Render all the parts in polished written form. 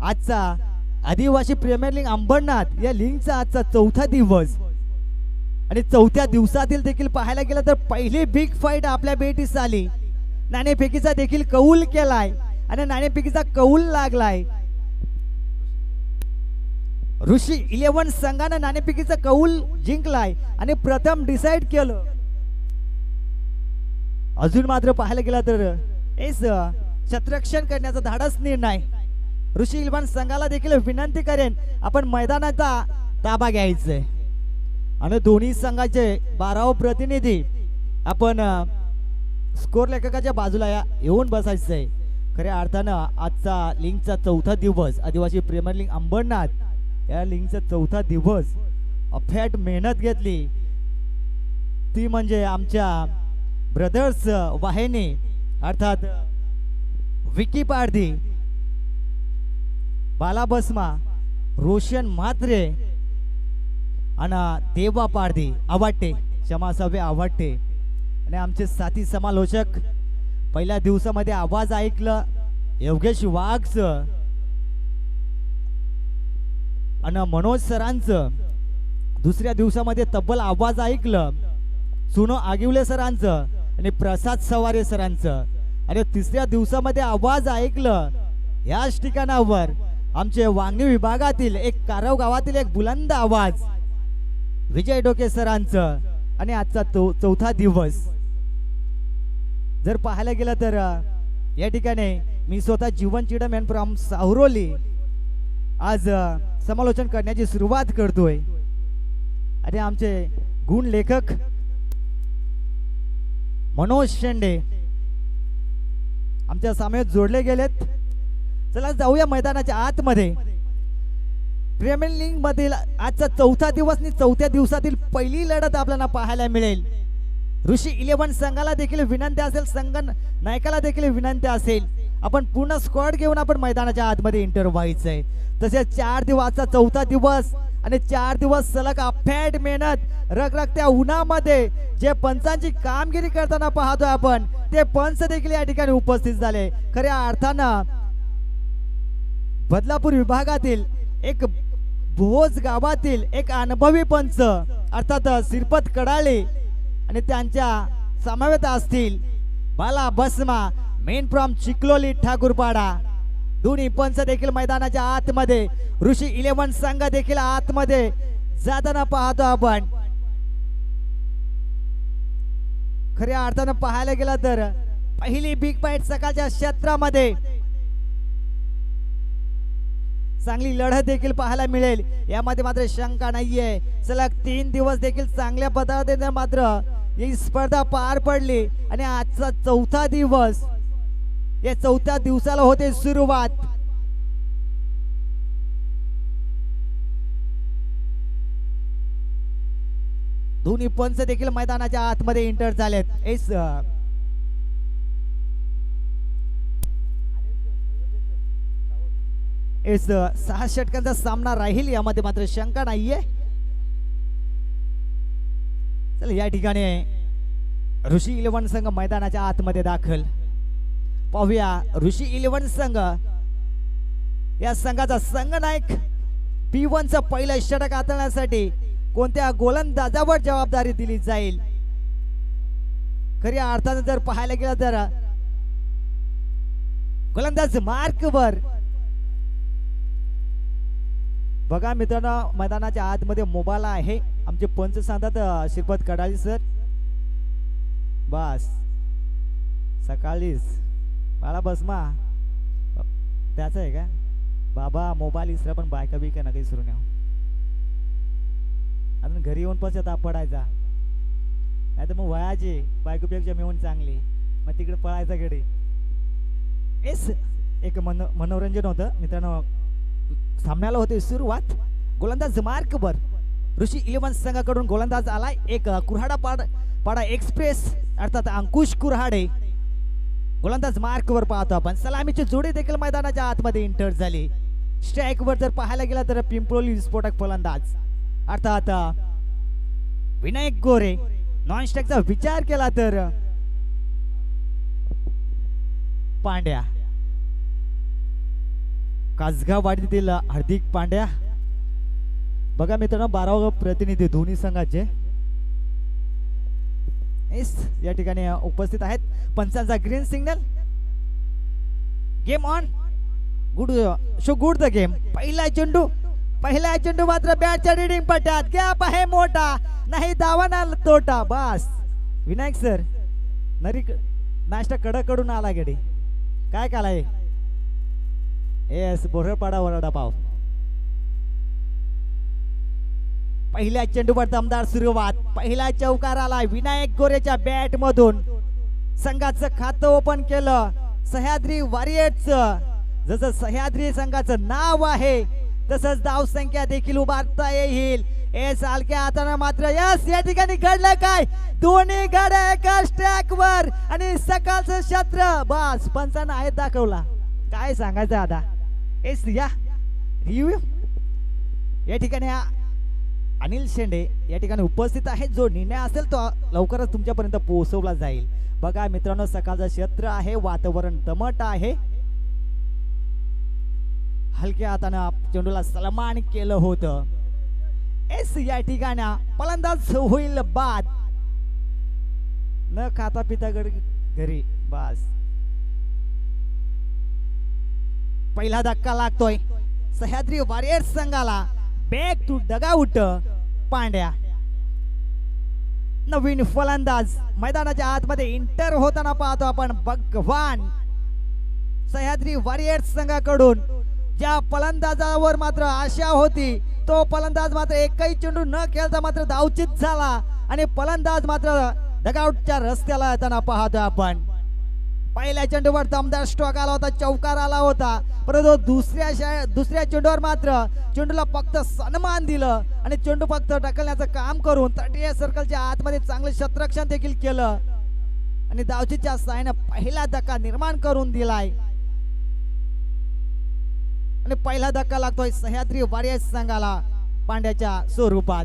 आजचा आदिवासी premier league Ambernath या लीगचा आजचा चौथा दिवस आणि चौथ्या दिवसातील देखील पाहायला गेलं तर पहिली बिग फाईट आपल्या भेटीस आली. नाणेफेकीचा देखील कौल केलाय आणि नाणेफेकीचा कौल लागलाय. ऋषी 11 संघानं नाणेफेकीचा कौल जिंकलाय आणि प्रथम डिसाइड केलं. अजून मात्र पाहायला गेला तर शतरक्षण करण्याचा धाडस निर्णय. ऋषी 11 संघाला देखील विनंती करेन आपण मैदानाचा ताबा घ्यायचंय आणि दोन्ही संघाचे 12 प्रतिनिधी आपण स्कोर लेखकाच्या बाजूला येऊन बसायचंय. खऱ्या अर्थानं आजचा लीगचा चौथा दिवस आदिवासी प्रीमियर लीग अंबरनाथ या लीगचा चौथा दिवस अफाट मेहनत घेतली ती म्हणजे आमच्या ब्रदर्स वाहिनी अर्थात विकी पारधी, बाला बसमा, रोशन म्हात्रे आणि देवा पारधी आवाटे क्षमासावे आवाटे आणि आमचे साथी समालोचक. पहिल्या दिवसामध्ये आवाज ऐकलं योगेश वाघचं आणि मनोज सरांचं. दुसऱ्या दिवसामध्ये तब्बल आवाज ऐकलं सुनो आगिवले सरांचं आणि प्रसाद सवारे सरांचं. आणि तिसऱ्या दिवसामध्ये आवाज ऐकलं याच ठिकाणावर आमचे वांगणी विभागातील एक कारव गावातील एक बुलंद आवाज विजय डोके सरांचं. आणि आजचा चौथा दिवस जर पाहायला गेलं तर या ठिकाणी मी स्वतः जीवन चिडम यांनी फ्रॉम सावरोली आज समालोचन करण्याची सुरुवात करतोय. आणि आमचे गुण लेखक मनोज शेंडे आमच्या सामने जोडले गेलेत. चला जाऊया मैदानाच्या आतमध्ये. प्रीमियर लीग मधील आजचा चौथा दिवस आणि चौथ्या दिवसातील पहिली लढत आपल्याला पाहायला मिळेल. ऋषी 11 संघाला देखील विनंती असेल, संघ नायकाला देखील विनंती असेल आपण पूर्ण स्क्वॉड घेऊन आपण मैदानाच्या आतमध्ये एंटर व्हायचंय. तसेच 4 दिवसाचा चौथा दिवस आणि 4 दिवस सलग अफाट मेहनत रखरखत्या उन्हामध्ये जे पंचांची कामगिरी करताना पाहतोय आपण ते पंच देखील या ठिकाणी उपस्थित झाले. खऱ्या अर्थानं बदलापूर विभागातील एक भोज गावातील एक अनुभवी पंच अर्थात श्रीपत कडाळे आणि त्यांच्या समवेत असतील बाला बसमा मेन फ्रॉम चिखलोली ठाकूरपाडा. दोन्ही पंच देखील मैदानाच्या आतमध्ये ऋषी 11 संघ देखील आतमध्ये जाताना पाहतो आपण. खऱ्या अर्थानं पाहायला गेला तर पहिली बिग फाईट सकाळच्या क्षेत्रामध्ये चांगली लढत देखील पाहायला मिळेल यामध्ये मात्र शंका नाहीये. सलग 3 दिवस देखील चांगल्या पद्धतीने मात्र ही स्पर्धा पार पडली आणि आजचा चौथा दिवस या चौथ्या दिवसाला होते सुरुवात. दोन्ही पंच देखील मैदानाच्या आतमध्ये एंटर झालेत. 6 षटकांचा सामना राहील यामध्ये मात्र शंका नाहीये. चला या ठिकाणी ऋषी 11 संघ मैदानाच्या आतमध्ये दाखल. पाहूया ऋषी 11 संघ या संघाचा संघनायक P1चा पहिला षटक हाताळण्यासाठी कोणत्या गोलंदाजावर जबाबदारी दिली जाईल. खऱ्या अर्थाने जर पाहायला गेलं तर गोलंदाज मार्कवर बघा मित्रांनो मैदानाच्या आतमध्ये मोबाईल आहे. आमचे पंच सांगतात श्रीपत कडाळी सर बस सकाळीच बाळा बसमा त्याच आहे का बाबा मोबाईल इसरा पण बायका बिका नका इसरू न्या अजून घरी येऊन पश्चाताप पडायचा नाही तर मग वयाची बायकोपेक्षा मिळून चांगली मग तिकडे पळायचा घडी. एक मनोरंजन होतं मित्रांनो. सामन्याला होते सुरुवात. गोलंदाज मार्कवर ऋषी 11 संघाकडून गोलंदाज आलाय एक कुऱ्हाडा पाडा एक्सप्रेस अर्थात अंकुश कुऱ्हाडे. गोलंदाज मार्कवर पाहतो आपण. सलामीची जोडी देखील मैदानाच्या आतमध्ये एंटर झाली. स्ट्राईकवर जर पाहायला गेला तर पिंपरोली विस्फोटक फलंदाज अर्थात विनायक गोरे. नॉन स्ट्राईकचा विचार केला तर पांड्या कासगावाडीतील हार्दिक पांड्या बघा मित्रांनो 12वा प्रतिनिधी दोन्ही संघाचे या ठिकाणी उपस्थित आहेत. पंचांचा green signal. Game on. Good show good the game. पहिला चेंडू मात्र बॅटच्या रीडिंग पट्ट्यात गॅप आहे मोठा, नाही दावाना तोटा. बस विनायक सर नरी नाश्ता कडकडून आला गडी. काय कालाय एस बोरपाडा वरडा पाव. पहिल्या चेंडूवर दमदार सुरुवात. पहिला चौकार आला विनायक गोरेच्या बॅट मधून. संघाचं खातं ओपन केलं सह्याद्री वॉरियर्सचं. जसं सह्याद्री संघाचं नाव आहे तसंच धाव संख्या देखील उभारता येईल. एस हलक्या हाताने मात्र यस या ठिकाणी घडलं काय, दोन्ही गाड्या एका स्ट्रॅक वर आणि सकाळचं छत्र. बस पंचांना आहेत दाखवला. काय सांगायचं आता. एस या रिव्ह्यू या ठिकाणी अनिल शेंडे या ठिकाणी उपस्थित आहेत. जो निर्णय असेल तो लवकरच तुमच्यापर्यंत पोहोचवला जाईल. बघा मित्रांनो सकाळचं क्षेत्र आहे, वातावरण दमट आहे. हलक्या हाताने चेंडूला सलामान केलं होतं. एस या ठिकाणी फलंदाज होईल बाद. न खाता पिता घरी. बस पहिला धक्का लागतोय सह्याद्री वॉरियर्स संघाला. Back to dugout Pandya. नवीन फलंदाज मैदानाच्या आतमध्ये इंटर होताना पाहतो आपण. भगवान सह्याद्री वॉरियर्स संघाकडून ज्या फलंदाजावर मात्र आशा होती तो फलंदाज मात्र एकही चेंडू न खेळता मात्र धावचित झाला आणि फलंदाज मात्र डगआउटच्या रस्त्याला येताना पाहतो आपण. पहिल्या चेंडूवर दमदार स्ट्रोक आला होता, चौकार आला होता, परंतु दुसऱ्या चेंडूवर मात्र चेंडूला फक्त सन्मान दिलं आणि चेंडू फक्त ढकलण्याचं काम करून तटीय सर्कलच्या आतमध्ये चांगलं क्षेत्ररक्षण देखील केलं आणि धावचीच्या साहाय्याने पहिला धक्का निर्माण करून दिलाय. आणि पहिला धक्का लागतोय सह्याद्री वॉरियर्स संघाला पांड्याच्या स्वरूपात.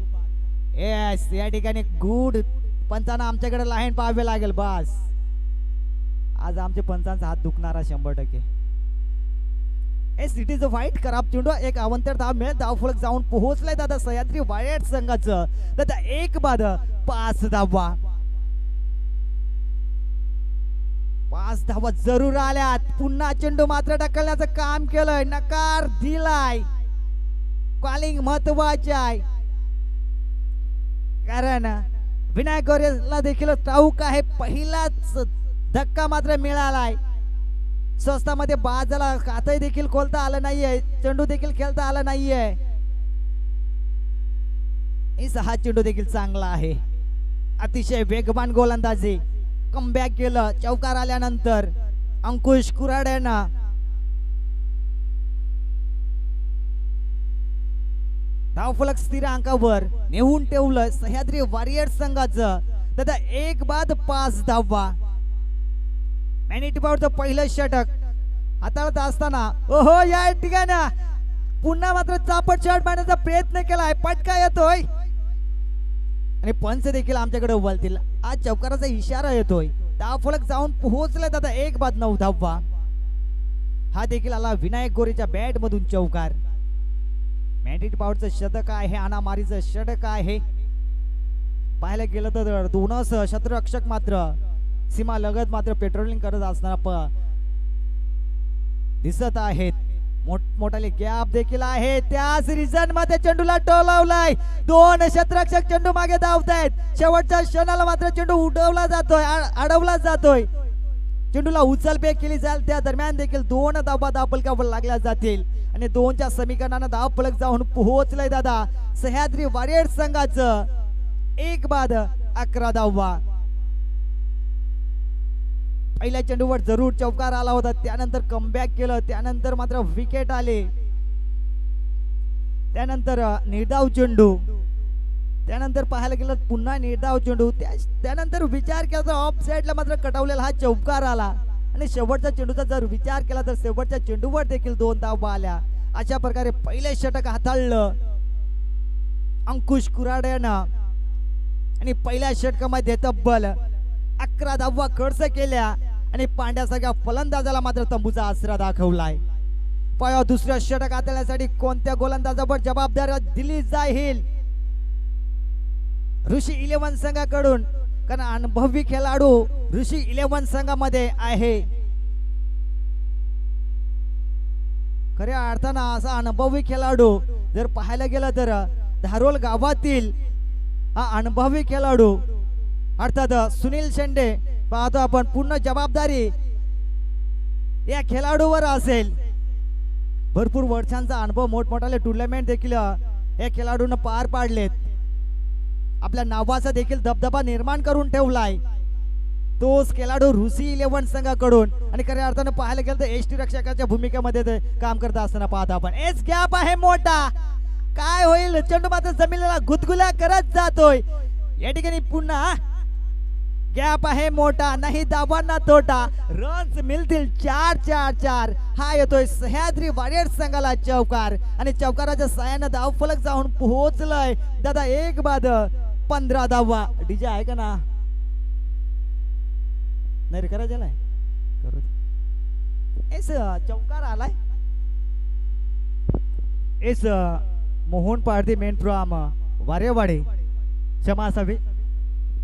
येस या ठिकाणी गुड. पंचांना आमच्याकडे लाईन पाहावे लागेल. बस आज आमचे पंचांचा हात दुखणारा 100%. एस इट इज अ वाईट खराब चेंडू. एक अवंतर धाव मिळेल. धावफलक जाऊन पोहोचलाय दादा सह्याद्री वॉरियर्स संघाचं. दादा एक बाद 5 धावा. 5 धावा जरूर आल्यात. पुन्हा चेंडू मात्र ढकलण्याचं काम केलंय, नकार दिलाय. कॉलिंग महत्वाचे आहे कारण विनायक गोरेला देखील ठाऊक आहे पहिलाच धक्का मात्र मिळालाय. स्वस्तामध्ये बाजाला खातही देखील खोलता आलं नाहीये, चेंडू देखील खेळता आला नाहीये. हा चेंडू देखील चांगला आहे. अतिशय वेगवान गोलंदाजी. कमबॅक केलं चौकार आल्यानंतर अंकुश कुराडेनं. धावफलक स्थिर अंकावर नेऊन ठेवलं सह्याद्री वॉरियर्स संघाचं. दादा एक बाद 5 धावा. मॅनिटी पॉवरचं पहिलं षटक हाताळत असताना ओहो या ठिकाणी पुन्हा मात्र चापट शॉट मारण्याचा प्रयत्न केलाय. पटका येतोय आणि पंच देखील आमच्याकडे वळतील. आज चौकाराचा इशारा येतोय. धावफलक जाऊन पोहोचले दादा 1 बाद 9 धावा. हा देखील आला विनायक गोरेच्या बॅट मधून चौकार. मॅनिटी पॉवरचं शतक आहे, अनामारीचं षटक आहे. पाहायला गेलं तर दोनच क्षेत्ररक्षक मात्र सीमा लगत मात्र पेट्रोलिंग करत असताना दिसत आहेत. मोठमोठाले गॅप देखील आहे. त्याच रिझन मध्ये चेंडूला टोलावलाय. 2 क्षेत्ररक्षक चेंडू मागे धावतायत. शेवटच्या क्षणाला मात्र चेंडू उडवला जातोय, अडवला जातोय. चेंडूला उचलबेक केली जाईल. त्या दरम्यान देखील 2 धावा धावफलकावर लागल्या जातील आणि 2च्या समीकरणानं धावफलक जाऊन पोहोचलंय दादा सह्याद्री वॉरियर्स संघाचं. 1 बाद 11 धावा. पहिल्या चेंडूवर जरूर चौकार आला होता, त्यानंतर कमबॅक केलं, त्यानंतर मात्र विकेट आले, त्यानंतर निर्धाव चेंडू, त्यानंतर पाहायला गेलं पुन्हा निर्धाव चेंडू, त्यानंतर विचार केला तर ऑफ साइडला मात्र कटवलेला हा चौकार आला आणि शेवटच्या चेंडूचा जर विचार केला तर शेवटच्या चेंडूवर देखील 2 धावा आल्या. अशा प्रकारे पहिले षटक हाताळलं अंकुश कुराडेनं आणि पहिल्या षटकामध्ये तब्बल 11 धावा खर्च केल्या आणि पांड्यासारख्या फलंदाजाला मात्र तंबूचा आसरा दाखवलाय. पाया दुसऱ्या षटक हाताळण्यासाठी कोणत्या गोलंदाजावर जबाबदारी दिली जाईल? ऋषी 11 संघाकडून, कारण अनुभवी खेळाडू ऋषी 11 संघामध्ये आहे. खऱ्या अर्थानं असा अनुभवी खेळाडू जर पाहायला गेला तर धारोल गावातील हा अनुभवी खेळाडू अर्थात सुनील शेंडे पाहतो आपण. पूर्ण जबाबदारी या खेळाडूवर असेल. भरपूर वर्षांचा अनुभव, मोठमोठाले टुर्नामेंट देखील या खेळाडूंना पार पाडलेत. आपल्या नावाचा देखील दबदबा निर्माण करून ठेवलाय तोच खेळाडू ऋषी 11 संघाकडून. आणि खऱ्या अर्थानं पाहायला गेलं तर एसटी रक्षकाच्या भूमिकेमध्ये ते काम करत असताना पाहतो आपण. एस गॅप आहे मोठा, काय होईल? चेंडू मात्र जमिनीला गुदगुल्या करत जातोय. या ठिकाणी पुन्हा गॅप आहे मोठा, नाही धावांना तोटा. रन्स मिळतील 4-4-4. हा येतोय सह्याद्री वॉरियर्स संघाला चौकार. आणि चौकाराच्या साह्यानं धाव फलक जाऊन पोहोचलंय दादा. एक बाद 15 धावा. डीजे आहे का ना? नाही रे, करायचं नाही करू. एस चौकार आलाय. Yes Mohan Pardhi man from Warewadi, क्षमा असावी,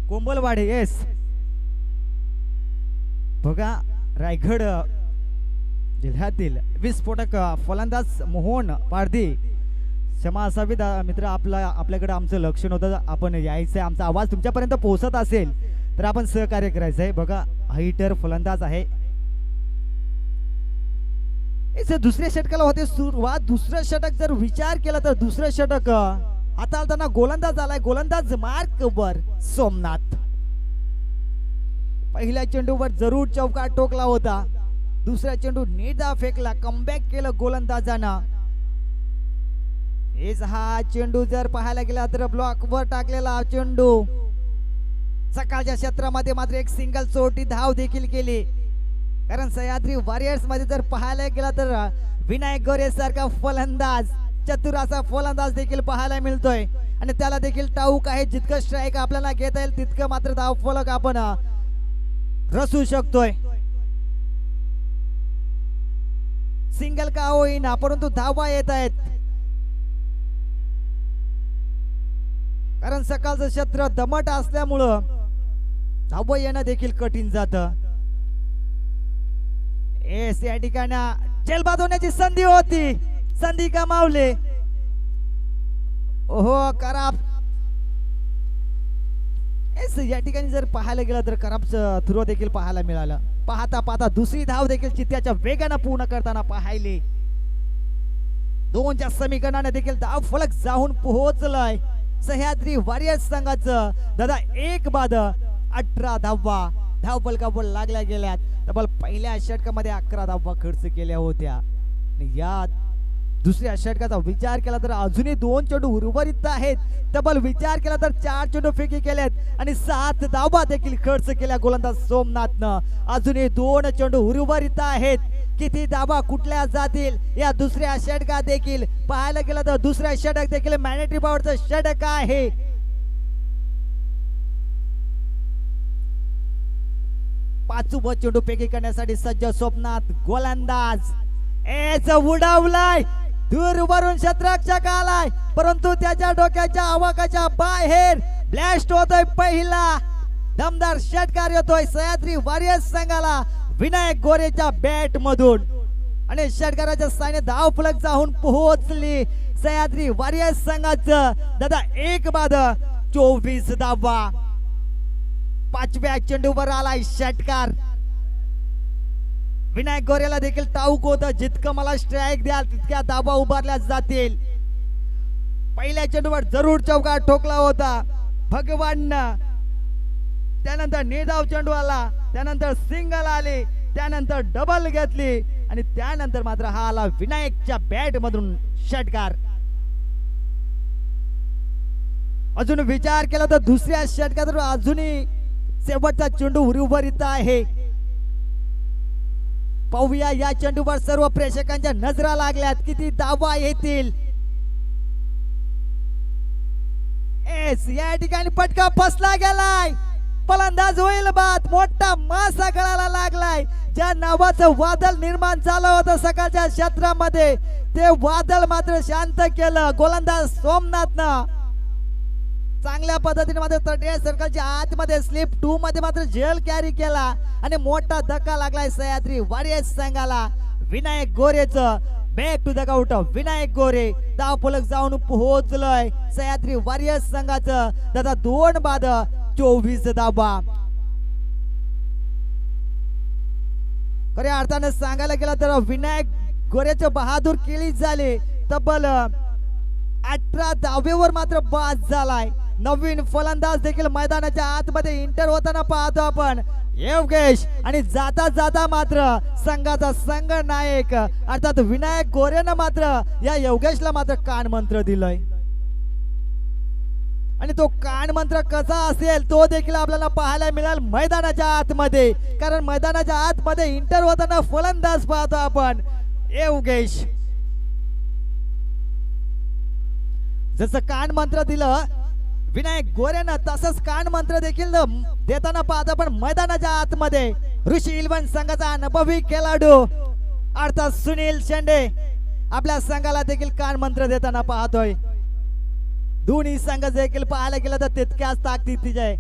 कोंबलवाडी. एस बघा, रायगड जिल्ह्यातील विस्फोटक फलंदाज मोहन पारधी, क्षमा असावी मित्र. आपल्याकडे आमचं लक्ष नव्हतं. आपण यायचंय, आमचा आवाज तुमच्यापर्यंत पोहोचत असेल तर आपण सहकार्य करायचंय. बघा, हाईटर फलंदाज आहे. दुसऱ्या षटकाला होते सुरुवात. दुसरं षटक जर विचार केला तर दुसरं षटक हाताळताना गोलंदाज आलाय. गोलंदाज मार्कवर सोमनाथ. पहिल्या चेंडूवर जरूर चौकार टोकला होता. दुसरा चेंडू नेदा फेकला, कमबॅक केलं गोलंदाजानं. हा चेंडू जर पाहायला गेला तर ब्लॉकवर टाकलेला चेंडू. सकाळच्या क्षेत्रामध्ये मात्र एक सिंगल चोटी धाव देखील केली. कारण सह्याद्री वॉरियर्स मध्ये जर पाहायला गेला तर विनायक गोरे सारखा फलंदाज, चतुर असा फलंदाज देखील पाहायला मिळतोय. आणि त्याला देखील ठाऊक आहे जितकं स्ट्राईक आपल्याला घेता येईल तितकं मात्र धाव फलक आपण रचू शकतोय. सिंगल का होईना परंतु धावा येत आहेत. कारण सकाळचं क्षेत्र दमट असल्यामुळं धावा येणं देखील कठीण जातं. एस या ठिकाणी चेलबाद होण्याची संधी होती, संधी गमावली. ओहो कराप. एस या ठिकाणी जर पाहायला गेलं तर करापचं थ्रो देखील पाहायला मिळालं. पाहता पाहता दुसरी धाव देखील चित्त्याच्या वेगानं पूर्ण करताना पाहिले. 2च्या समीकरणाने देखील धाव फलक जाऊन पोहोचलाय सह्याद्री वॉरियर्स संघाचं. दादा 1 बाद 18 धावा धाव फलकावर लागल्या गेल्यात. तब्बल पहिल्या षटकामध्ये 11 धावा खर्च केल्या होत्या. या दुसऱ्या षटकाचा विचार केला तर अजूनही 2 चेंडू उर्वरित आहेत. तब्बल विचार केला तर 4 चेंडू फेकी केलेत आणि 7 धावा देखील खर्च केल्या गोलंदाज सोमनाथनं. अजूनही 2 चेंडू उर्वरित आहेत. किती धावा कुठल्या जातील या दुसऱ्या षटकात देखील पाहायला गेलं तर दुसऱ्या षटक देखील मॅनेटरी पॉवरचं षटक आहे. पाचवा चेंडू फेकी करण्यासाठी सज्ज सोमनाथ गोलंदाज. एच उडवलाय दूरवरून क्षेत्ररक्षक आलाय परंतु त्याच्या डोक्याच्या आवाकाच्या बाहेर ब्लास्ट होतोय. पहिला दमदार षटकार येतोय सह्याद्री वॉरियर्स संघाला विनायक गोरेच्या बॅट मधून. आणि षटकाराच्या साने धाव फलक जाऊन पोहोचली सह्याद्री वॉरियर्स संघाचं. दादा 1 बाद 24 धावा. 5व्या चेंडूवर आलाय षटकार. विनायक गोरेला देखील ठाऊक होतं जितकं मला स्ट्राईक द्याल तितक्या धावा उभारल्या जातील. पहिल्या चेंडूवर जरूर चौकार ठोकला होता भगवान. त्यानंतर निर्धाव चेंडू आला, त्यानंतर सिंगल आली, त्यानंतर डबल घेतली आणि त्यानंतर मात्र हा आला विनायकच्या बॅट मधून षटकार. अजून विचार केला तर दुसऱ्या षटकात अजूनही शेवटचा चेंडू उर्वरित आहे. पाहूया या चेंडूवर सर्व प्रेक्षकांच्या नजरा लागल्यात. किती धावा येतील. एस या ठिकाणी पटका फसला गेलाय. फलंदाज होईल बाद. मोठा मासा गळाला लागलाय. ज्या नावाचं वादळ निर्माण झालं होतं सकाळच्या क्षेत्रामध्ये ते वादळ मात्र शांत केलं गोलंदाज सोमनाथनं. चांगल्या पद्धतीने मात्र तटीय सर्कलच्या आतमध्ये स्लिप 2 मध्ये मात्र झेल कॅरी केला आणि मोठा धक्का लागलाय सह्याद्री वॉरियर्स संघाला. विनायक गोरेचं back to the count. Vinayak Gore धाव फलक जाऊन पोहोचलंय सह्याद्री वॉरियर्स संघाचं. दादा 2 बाद 24 धावा. खऱ्या अर्थानं सांगायला गेलं तर विनायक गोरेचं बहादूर केली झाली. तब्बल 18 धावेवर मात्र बाद झालाय. नवीन फलंदाज देखील मैदानाच्या आतमध्ये इंटर होताना पाहतो आपण योगेश. आणि जाता जाता मात्र संघाचा संघ नायक अर्थात विनायक गोरेनं मात्र या योगेशला मात्र कान मंत्र दिलंय. आणि तो कान मंत्र कसा असेल तो देखील आपल्याला पाहायला मिळेल मैदानाच्या आतमध्ये. कारण मैदानाच्या आतमध्ये इंटर होताना फलंदाज पाहतो आपण योगेश. जसं कान मंत्र दिलं विनायक गोरेनं तसंच कान मंत्र देखील देताना पाहतो आपण मैदानाच्या आतमध्ये. ऋषी इलेव्हन संघाचा अनुभवी खेळाडू अर्थात सुनील शेंडे आपल्या संघाला देखील कान मंत्र देताना पाहतोय. दोन्ही संघ देखील पाहायला गेलं तर तितक्याच ताकदीचे आहे.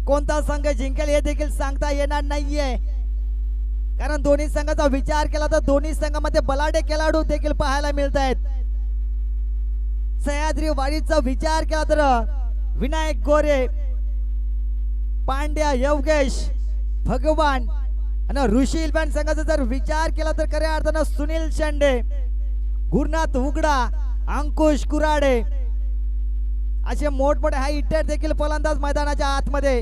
कोणता संघ जिंकेल हे देखील सांगता येणार नाहीये. कारण दोन्ही संघाचा विचार केला तर दोन्ही संघामध्ये बलाढ्य खेळाडू देखील पाहायला मिळत आहेत. सह्याद्री वारीचा विचार केला तर विनायक गोरे, पांड्या, योगेश, भगवान आणि ऋषी इलेव्हन संघाचा जर विचार केला तर खऱ्या अर्थानं सुनील शेंडे, गुरुनाथ उगडा, अंकुश कुराडे असे मोठमोठे हाय हिटर देखील फलंदाज मैदानाच्या आतमध्ये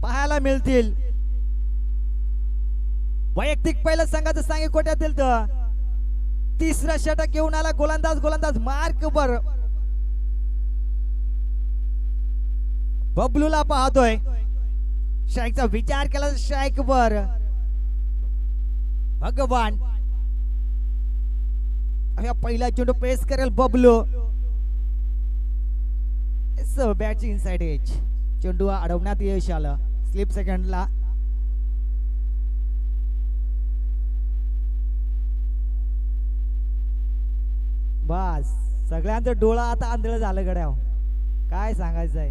पाहायला मिळतील. वैयक्तिक पहिल्या संघाचं सांगे कोट्यातील तर तिसरा षटक घेऊन आला गोलंदाज मार्क वर बबलूला पाहतोय. स्ट्राईकचा विचार केला स्ट्राईक वर भगवान. पहिला चेंडू पेस करेल बबलू. बॅटची इनसाइड एज चेंडू अडवण्यात यश आलं स्लिप सेकंडला. बस सगळ्यांचं डोळा आता आंधळ झालं गड्या. काय सांगायचंय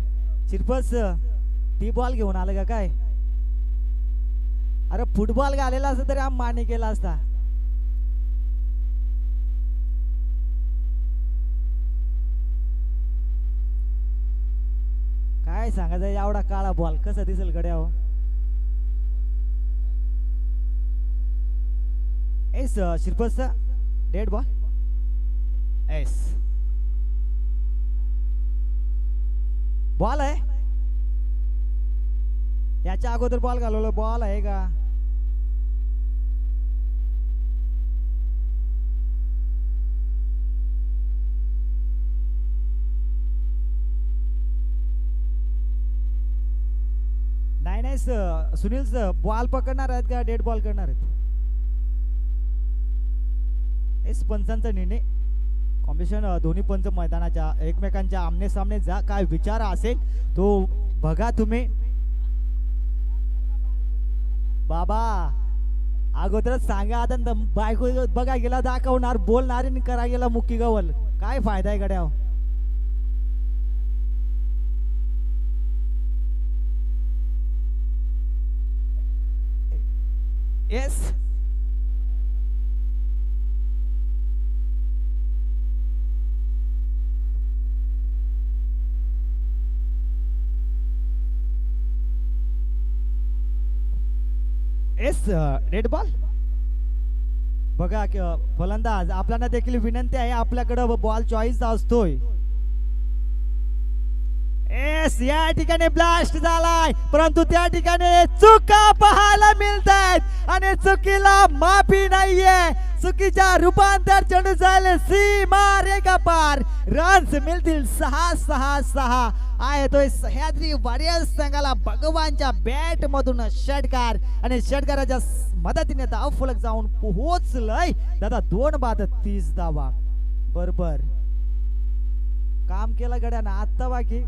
चिरपस टी बॉल घेऊन आलं का काय? अरे फुटबॉल घालेला असं तरी आम मान्य केला असता. काय सांगायचं एवढा काळा बॉल कसा दिसेल गड्या? एस शिरपस डेड बॉल. एस बॉल आहे. याच्या अगोदर बॉल घालवला बॉल आहे का? नाही सुनील सर बॉल पकडणार आहेत का डेड बॉल करणार आहेत? एस पंचांचा निर्णय कॉम्बिनेशन दोन्ही पंच मैदानाच्या एकमेकांच्या आमने सामने जा काय विचार असेल तो बघा तुम्ही. बाबा अगोदरच सांगा आता बायको बघा गेला दाखवणार बोलणार आणि करा गेला मुक्की गवल काय फायदा आहे गड्या? Yes S read ball. बघा फलंदाज आपल्याला देखील विनंती आहे आपल्याकडे बॉल चॉईस असतोय. एस या ठिकाणी ब्लास्ट झालाय परंतु त्या ठिकाणी चुका पाहायला मिळतात आणि चुकीला माफी नाहीये. चुकीच्या रूपांतर चेंडू झाले सीमा रेखा पार. रन्स मिळतील 6-6-6 आहे तो सह्याद्री वॉरियर्स संघाला भगवानच्या बॅट मधून षटकार आणि षटकाराच्या मदतीने धाव फलक जाऊन पोहोचलंय दादा 2 बाद 30 धावा. बरोबर काम केलं गड्यानं आता बाकी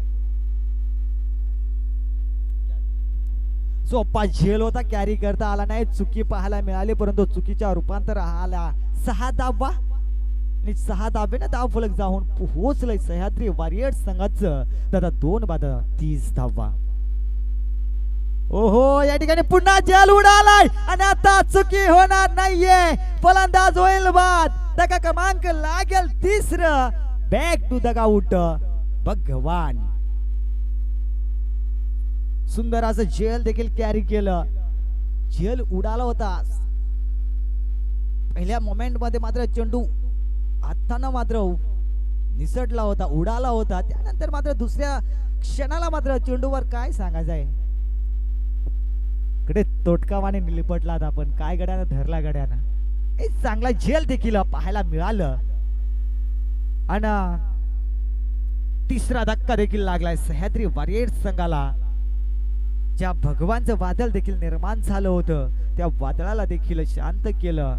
सोपा झेल होता, कॅरी करता आला नाही, चुकी पाहायला मिळाली, परंतु चुकीच्या रूपांतर आला 6 धावा आणि 6 धाब्याने धाव फलक जाऊन पोहोचलंय सह्याद्री वॉरियर्स संघाचं दादा 2 बाद 30 धावा. ओहो, या ठिकाणी पुन्हा झेल उडालाय आणि आता चुकी होणार नाहीये, फलंदाज होईल बाद. धक्का क्रमांक लागेल 3. बॅक टू द आउट भगवान. सुंदर असं झेल देखील कॅरी केलं, झेल उडाला होता पहिल्या मोमेंट मध्ये, मात्र चेंडू हातानं मात्र निसटला होता, उडाला होता. त्यानंतर मात्र दुसऱ्या क्षणाला मात्र चेंडूवर काय सांगायचंय, कडे तोटकावाने निलपटला आपण, काय गड्यानं धरला गड्यानं. एक चांगला झेल देखील पाहायला मिळालं आणि 3रा धक्का देखील लागलाय सह्याद्री वॉरियर्स संघाला. ज्या भगवानचं वादळ देखील निर्माण झालं होतं, त्या वादळाला देखील शांत केलं.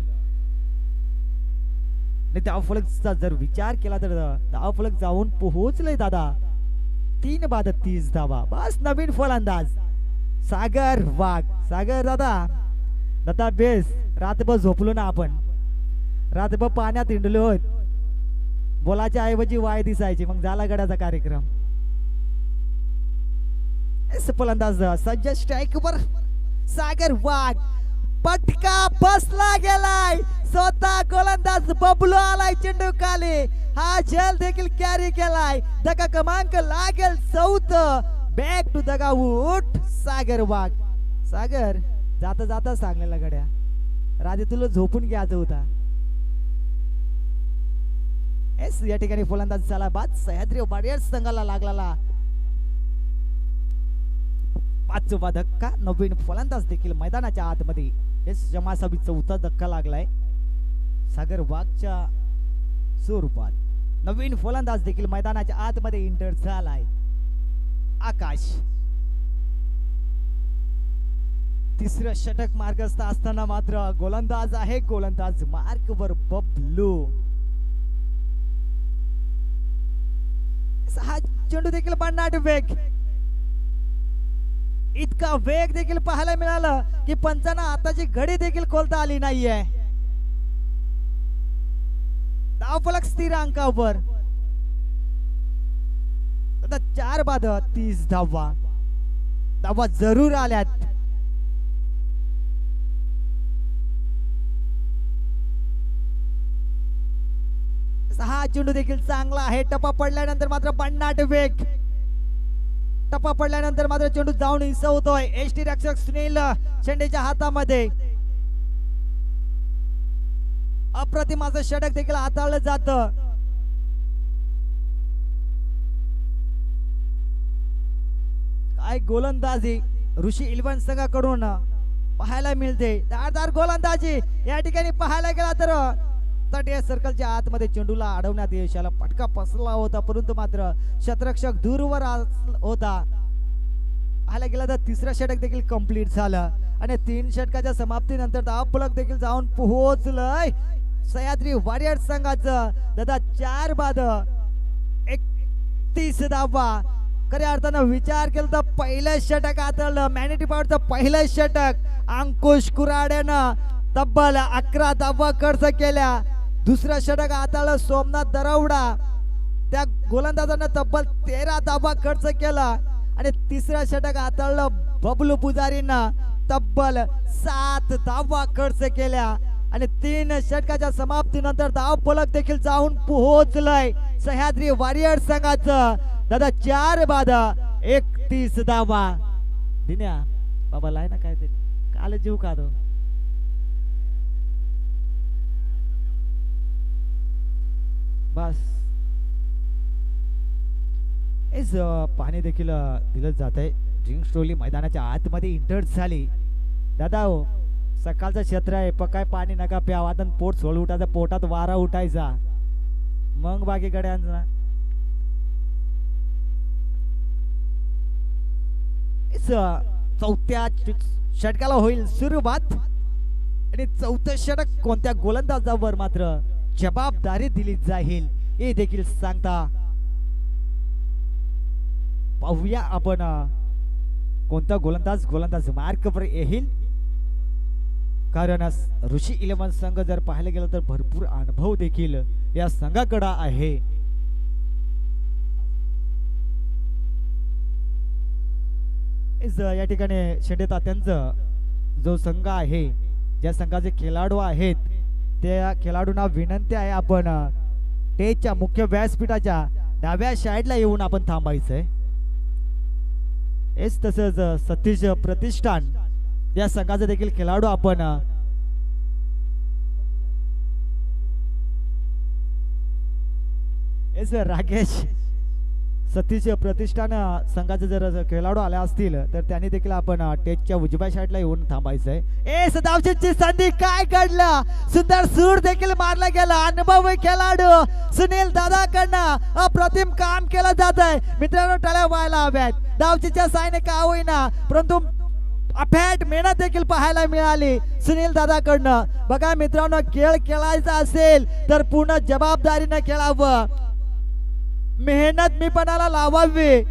धावफलकचा जर विचार केला तर धावफलक जाऊन पोहोचलंय दादा 3 बाद 30 धावा. बस नवीन फलंदाज सागर वाघ. सागर दादा बेस, रातभर झोपलो ना आपण, रातभर पाण्यात हिंडलो, बोलाच्या ऐवजी वाय दिसायची, मग झाला गड्याचा कार्यक्रम. फलंदाज सज्ज स्ट्राईक वर सागर वाघ, पटका बसला गेलाय, स्वतः गोलंदाज बबलू आलाय चेंडू खाली, हा झेल देखील कॅरी केलाय. धक्का क्रमांक लागेल 4. बॅक टू द आउट सागर वाघ. सागर जाता जाता सांगलेला गड्या, राजे तुला झोपून घ्यायचं होता. या ठिकाणी फलंदाज झाला बाद. सह्याद्री वॉरियर्स संघाला लागलेला 5वा धक्का. नवीन फलंदाज देखील मैदानाच्या आतमध्ये, हे जमासाबी 4था धक्का लागलाय सागर वाघच्या स्वरूपात. नवीन फलंदाज देखील मैदानाच्या आतमध्ये एंटर झालाय आकाश. 3रं षटक मार्गस्थ असताना मात्र गोलंदाज आहे, गोलंदाज मार्कवर बबलू. हा चेंडू देखील भन्नाट वेग, इतका वेग देखील पाहायला मिळाला की पंचांना आताची घडी देखील खोलता आली नाहीये. धावफलक स्थिर अंकावर, आता 4 बाद 30 धावा. धावा जरूर आल्यात. हा चेंडू देखील चांगला आहे, टप्पा पडल्यानंतर मात्र भन्नाट वेग, टप्पा पडल्यानंतर मात्र चेंडू जाऊन इसवतोय एसटी रक्षक सुनील शेंडेच्या हातामध्ये. अप्रतिम असं षटक देखील हाताळलं जात. काय गोलंदाजी ऋषी इलेव्हन संघाकडून पाहायला मिळते, धारदार गोलंदाजी या ठिकाणी पाहायला गेला तर तटीय सर्कलच्या आतमध्ये चेंडूला अडवण्यात यशाला फटका बसला होता, परंतु मात्र शतरक्षक दूरवर होता. पाहायला गेला तर 3रं षटक देखील कंप्लीट झालं आणि 3 षटकाच्या समाप्तीनंतर धावफलक देखील जाऊन पोहोचलंय सह्याद्री वॉरियर्स संघाचं दादा 4 बाद 31 धावा. खऱ्या अर्थानं विचार केला तर पहिलं षटक हाताळलं मॅनिटी पॉवरचं पहिलं षटक अंकुश कुराड्यानं तब्बल 11 धावा खर्च केल्या. दुसरं षटक हाताळलं सोमनाथ दरवडा, त्या गोलंदाजानं तब्बल 13 धावा खर्च केला आणि 3रं षटक हाताळलं बबलू पुजारीनं तब्बल 7 धावा खर्च केल्या आणि 3 षटकाच्या समाप्तीनंतर धावफलक देखील जाऊन पोहोचलंय सह्याद्री वॉरियर्स संघाचं दादा 4 बाद 31 धावा. दिन्या बाबा लाय ना काय ते काल जीव का दो बस. पाणी देखील दिलं जात आहे. ड्रिंक्स ट्रॉली मैदानाच्या आतमध्ये इंटर झाली. दादा हो सकाळचं क्षेत्र आहे, पकाय पाणी नका प्यावा, पोट सोड उठायचं, पोटात वारा उठायचा, मग बाकी गड्यांचा. चौथ्या षटकाला होईल सुरुवात आणि 4थं षटक कोणत्या गोलंदाजावर मात्र जबाबदारी दिली जाईल हे देखील सांगता पाहूया आपण कोणता गोलंदाज मार्कवर येईल, कारण ऋषी 11 संघ जर पाहायला गेलं तर भरपूर अनुभव देखील या संघाकडे आहे. या ठिकाणी शेंडे तात्यांचा जो संघ आहे, ज्या संघाचे खेळाडू आहेत, त्या खेळाडूंना विनंती आहे आपण स्टेजच्या मुख्य व्यासपीठाच्या डाव्या साईडला येऊन आपण थांबायचंय. हेच तसंच सतीश प्रतिष्ठान या संघाचे देखील खेळाडू आपण राकेश सतीश प्रतिष्ठान संघाचे जर खेळाडू आले असतील तर त्यांनी देखील आपण टेजच्या उजव्या साईडला येऊन थांबायचंय. सदावची संधी काय काढला, सुंदर सूर देखील मारला गेला. अनुभवी खेळाडू सुनील दादाकडनं अप्रतिम काम केलं जात आहे. मित्रांनो टाळ्या व्हायला हव्यात. धावचीच्या साईने का होईना परंतु अफाट मेहनत देखील पाहायला मिळाली सुनील दादाकडनं. बघा मित्रांनो, खेळ खेळायचा असेल तर पूर्ण जबाबदारीने खेळावं, मेहनत मी पणाला लावावी.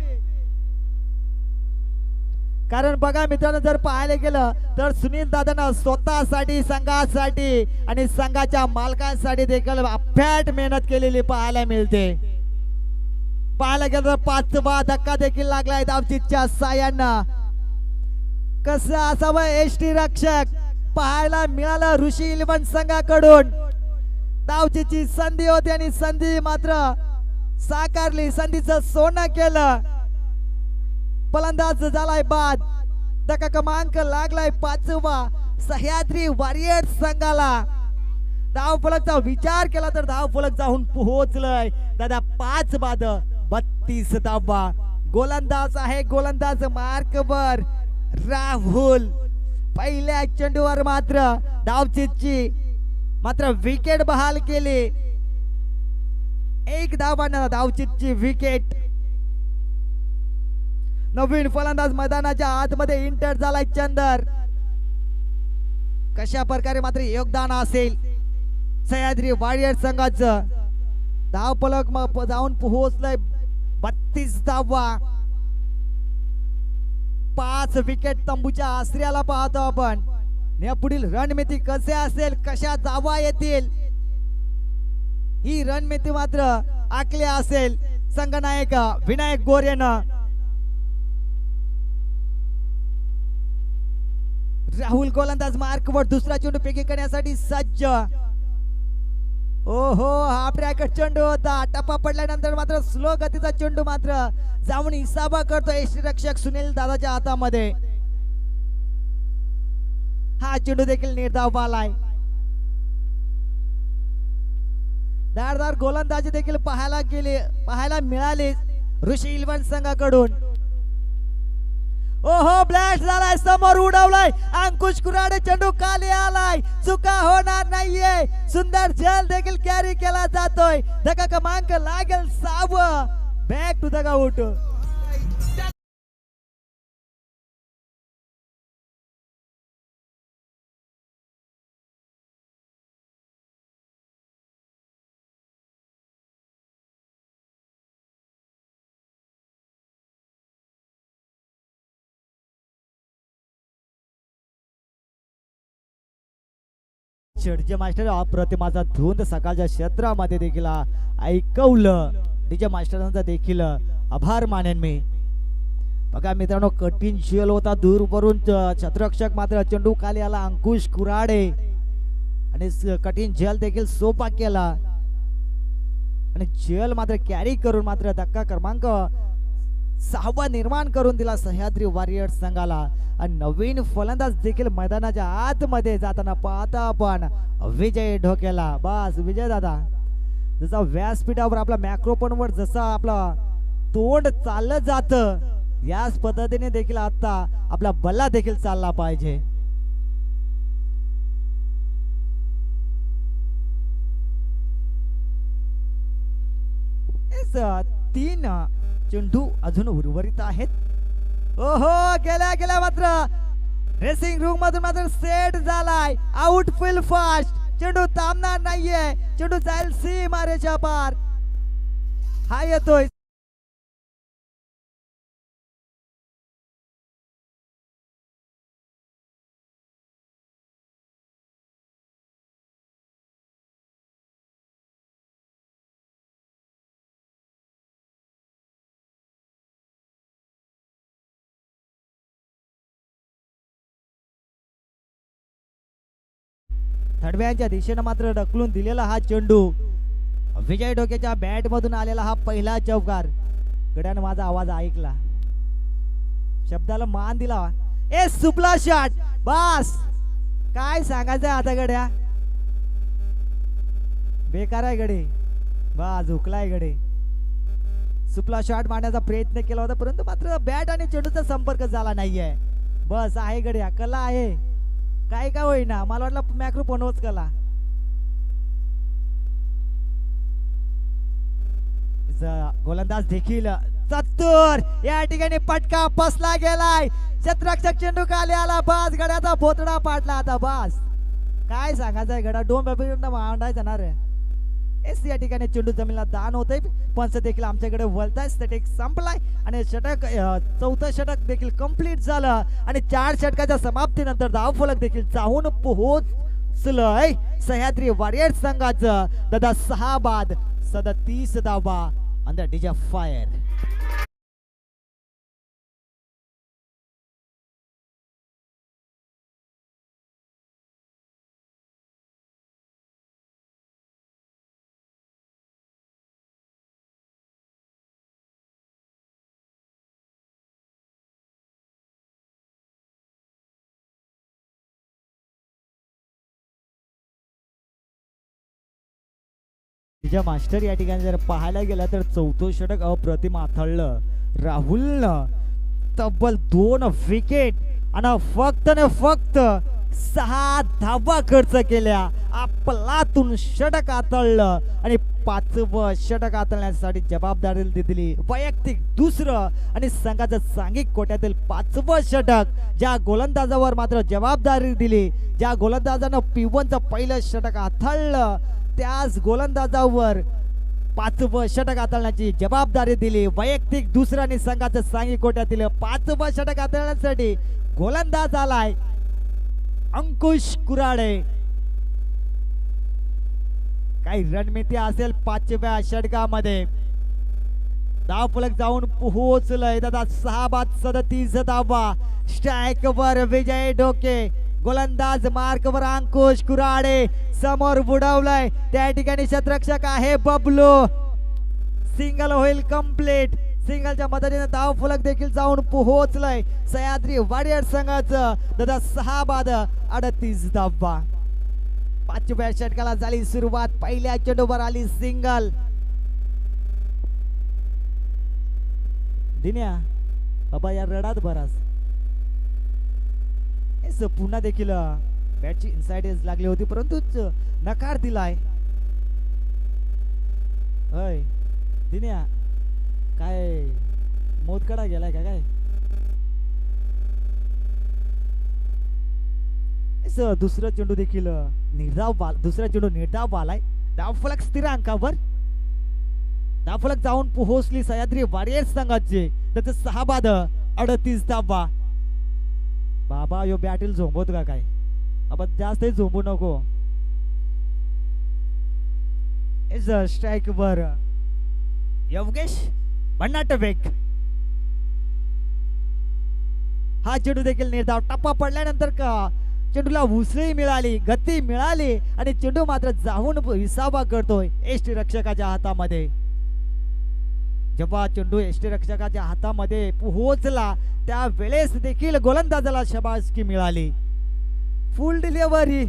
कारण बघा मित्रांनो, जर पाहायला गेलं तर सुनील दादांना स्वतःसाठी, संघासाठी आणि संघाच्या मालकांसाठी देखील अफाट मेहनत केलेली पाहायला मिळते. पाहायला गेलं तर 5वा धक्का देखील लागलाय धावचीच्या सायांना. कसं असावं एसटी रक्षक पाहायला मिळालं ऋषी 11 संघाकडून. धावचीची संधी होती आणि संधी मात्र साकारली, संधीचं सोनं केलं. फलंदाज झालाय बाद. धक्का क्रमांक लागलाय 5वा सह्याद्री वॉरियर्स संघाला. धाव फलकचा विचार केला तर धाव फलक जाऊन पोहोचलंय दादा 5 बाद 32 धावा. गोलंदाज आहे, गोलंदाज मार्कवर राहुल. पहिल्या चेंडूवर मात्र धावचीची मात्र विकेट बहाल केली. 1 धावानं धावचीची विकेट. नवीन फलंदाज मैदानाच्या आतमध्ये एंटर झालाय चंदर. कशा प्रकारे मात्र योगदान असेल सह्याद्री वॉरियर्स संघाचं. धाव फलक जाऊन पोहोचलंय 32 धावा. 5 विकेट तंबूच्या आश्रयाला पाहतो आपण. या पुढील रणनीती कसे असेल, कशा धावा येतील, ही रणनीती मात्र आखली असेल संघनायक विनायक गोरेनं. राहुल गोलंदाज मार्कवर दुसरा चेंडू फेकी करण्यासाठी सज्ज. ओहो, हा ब्रॅकेट चेंडू होता. टप्पा पडल्यानंतर मात्र स्लो गतीचा चेंडू मात्र जाऊन इसाबा करतो यष्टी रक्षक सुनील दादाच्या हातामध्ये. हा चेंडू देखील निर्धाव आलाय. धारदार गोलंदाजी देखील पाहायला मिळाली ऋषी 11 संघाकडून. ओहो, ब्लास्ट झालाय, समोर उडवलाय अंकुश कुराडे. चेंडू खाली आलाय, चुका होणार नाहीये. सुंदर झेल देखील कॅरी केला जातोय. धक्का क्रमांक लागेल 6. Back to the out. DJ master अप्रतिमाचा धुंद सकाळच्या क्षेत्रामध्ये देखील ऐकवलं. डीजे मास्टरांचा देखील आभार मानेन मी. बघा मित्रांनो, कठीण झेल होता दूरवरून. क्षेत्ररक्षक मात्र चेंडू खाली आला अंकुश कुराडे आणि कठीण झेल देखील सोपा केला आणि झेल मात्र कॅरी करून मात्र धक्का क्रमांक 6 निर्माण करून दिला सह्याद्री वॉरियर्स संघाला. आणि नवीन फलंदाज देखील मैदानाच्या आतमध्ये जाताना पाहता आपण विजय ढोकेला. बस विजय दादा, जसा व्यासपीठावर आपला मॅक्रोफोनवर जसा आपला तोंड चाललं जात, याच पद्धतीने देखील आता आपला बल्ला देखील चालला पाहिजे. तीन चेंडू अजून उर्वरित आहेत. ओहो, गेल्या मात्र ड्रेसिंग रूम मधून मात्र सेट झालाय. Outfield fast. चेंडू थांबणार नाहीये. चेंडू जाईल सीमारेच्या पार. हा येतोय थडव्यांच्या दिशेनं मात्र ढकलून दिलेला हा चेंडू विजय डोकेच्या बॅट मधून आलेला हा पहिला चौकार. गड्यानं माझा आवाज ऐकला, शब्दाला मान दिला. ए सुपला शॉट, बस काय सांगायचंय आता गड्या, बेकार आहे गडे, बा झुकलाय गडे. सुपला शॉट मारण्याचा प्रयत्न केला होता परंतु मात्र बॅट आणि चेंडूचा संपर्क झाला नाहीये. बस आहे गड्या, कला आहे, काय का होईना, मला वाटलं मॅक्रो पणवच कला. गोलंदाज देखील चतुर, या ठिकाणी पटका फसला गेलाय. क्षेत्ररक्षक चेंडू खाली आला, बस गड्याचा भोतडा पाडला. आता बस काय सांगायचंय गडा, डोम मांडायचं ना रे. एस या ठिकाणी चेंडू जमिनीला दान होतंय, पंच देखील आमच्याकडे वळताय. षटक संपलाय आणि षटक चौथं षटक देखील कंप्लीट झालं आणि 4 षटकाच्या समाप्तीनंतर धावफलक देखील जाऊन पोहोचलंय सह्याद्री वॉरियर्स संघाचं. दादा 6 बाद 37 धावा अंडर डीजे फायर. मास्टर या ठिकाणी जर पाहायला गेला तर चौथं षटक अप्रतिम आथळलं. राहुलनं तब्बल 2 विकेट आणि फक्त न फक्त 6 धावा खर्च केल्या. आपलातून षटक आथळलं आणि 5वं षटक आथळण्यासाठी जबाबदारी दिली वैयक्तिक दुसरं आणि संघाचं सांघिक कोट्यातील 5वं षटक. ज्या गोलंदाजावर मात्र जबाबदारी दिली, ज्या गोलंदाजानं P1चं पहिलं षटक आथळलं त्याच गोलंदाजावर 5वं षटक आथळण्याची जबाबदारी दिली वैयक्तिक दुसऱ्याने संघाचं सांघिक कोट्यातील 5वं षटक आथळण्यासाठी गोलंदाज आलाय अंकुश कुराडे. काही रणनीती असेल 5व्या षटकामध्ये. धावफलक जाऊन पोहोचलंय दादा 6 बाद 37 धावा. स्ट्राईक वर विजय डोके, गोलंदाज मार्कवर अंकुश कुराडे, समोर बुडवलंय त्या ठिकाणी क्षेत्ररक्षक आहे बबलू. सिंगल होईल कंप्लीट. सिंगलच्या मदतीने धावफलक देखील जाऊन पोहोचलंय सह्याद्री वॉरियर्स संघाचं. दादा 6 बाद 38 धावा. 5व्या षटकाला झाली सुरुवात. पहिल्या चेंडूवर आली सिंगल. दिन्या बाबा या रडात बरास पुन्हा देखील बॅटची इनसाइड एज लागली होती परंतु नकार दिलाय. होय दिन्या काय मोदकडा गेलाय का काय? दुसरा चेंडू देखील दुसरा चेंडू निर्धाव आलाय. धावफलक स्थिर अंकावर. धावफलक जाऊन पोहोचली सह्याद्री वॉरियर्स संघाचे. त्याचं 6 बाद 38 धावा. बाबा यो बॅटल झोंबवत का काय? आपण जास्त झोंबू नको. स्ट्राईक वर योगेश भन्नाटवेक. हा चेंडू देखील निर्धाव. टप्पा पडल्यानंतर का चेंडूला उसळी मिळाली, गती मिळाली आणि चेंडू मात्र जाऊन विसावा करतोय एष्टी रक्षकाच्या हातामध्ये. जेव्हा चेंडू एष्टी रक्षकाच्या हातामध्ये पोहोचला त्या वेळेस देखील गोलंदाजाला शबासकी मिळाली. फुल डिलिव्हरी.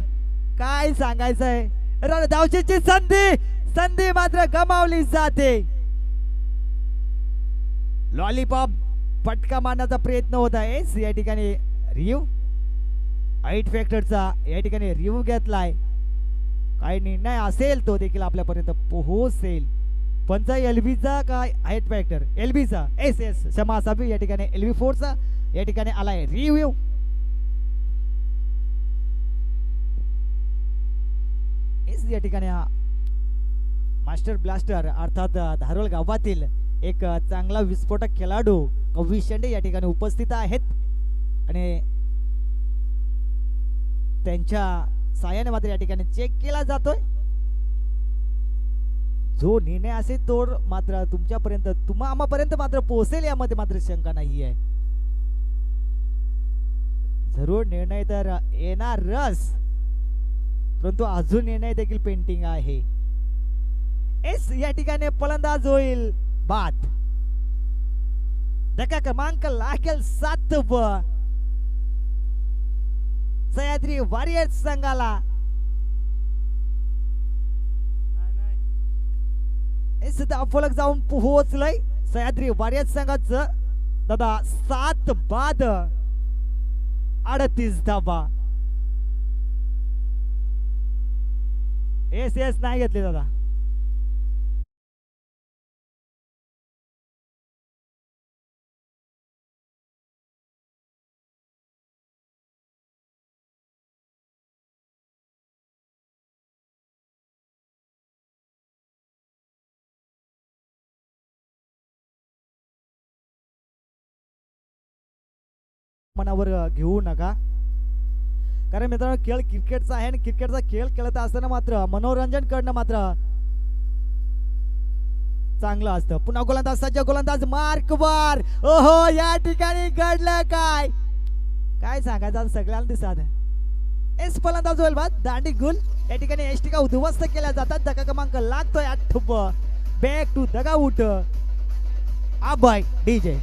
काय सांगायचंय, रणधावची संधी मात्र गमावली जाते. लॉलीपॉप फटका मारण्याचा प्रयत्न होत आहे. या ठिकाणी रिव्ह्यू 8 फॅक्टरचा या ठिकाणी रिव्ह्यू घेतलाय. काय निर्णय असेल तो देखील आपल्यापर्यंत पोहोचेल. पंच एलबीचा काय 8 फॅक्टर एलबीचा एस क्षमा असावी. या ठिकाणी LV4चा या ठिकाणी आलाय रिव्ह्यू. या ठिकाणी मास्टर ब्लास्टर अर्थात धारोळ गावातील एक चांगला विस्फोटक खेळाडू कवी शेंडे या ठिकाणी उपस्थित आहेत आणि त्यांच्या साहाय्याने मात्र या ठिकाणी चेक केला जातोय. जो निर्णय असेल तो मात्र तुमच्यापर्यंत आम्हापर्यंत मात्र पोहोचेल यामध्ये मात्र शंका नाहीये. जरूर निर्णय तर येणारच. परंतु अजून निर्णय देखील पेंटिंग आहे. एस या ठिकाणी फलंदाज होईल बाद. धक्का क्रमांक लागेल 7 सह्याद्री वॉरियर्स संघाला. फलक जाऊन पोहोचलंय सह्याद्री वॉरियर्स संघाचं दादा 7 बाद 38 धावा. एस एस नाही घेतले दादा. मनावर घेऊ नका, कारण मित्रांनो खेळ क्रिकेटचा आहे आणि क्रिकेटचा खेळ खेळत असताना मात्र मनोरंजन करणं मात्र चांगलं असतं. पुन्हा गोलंदाज सज्ज, गोलंदाज मार्कवर. ओहो या ठिकाणी घडलं काय, काय सांगायचं सगळ्यांना दिसत. एस फलंदाज होईल बाद दांडी गुल. या ठिकाणी एष्टिका उद्ध्वस्त केल्या जातात. धक्का क्रमांक लागतोय 8. बॅक टू दगा उठ आबाय डीजे.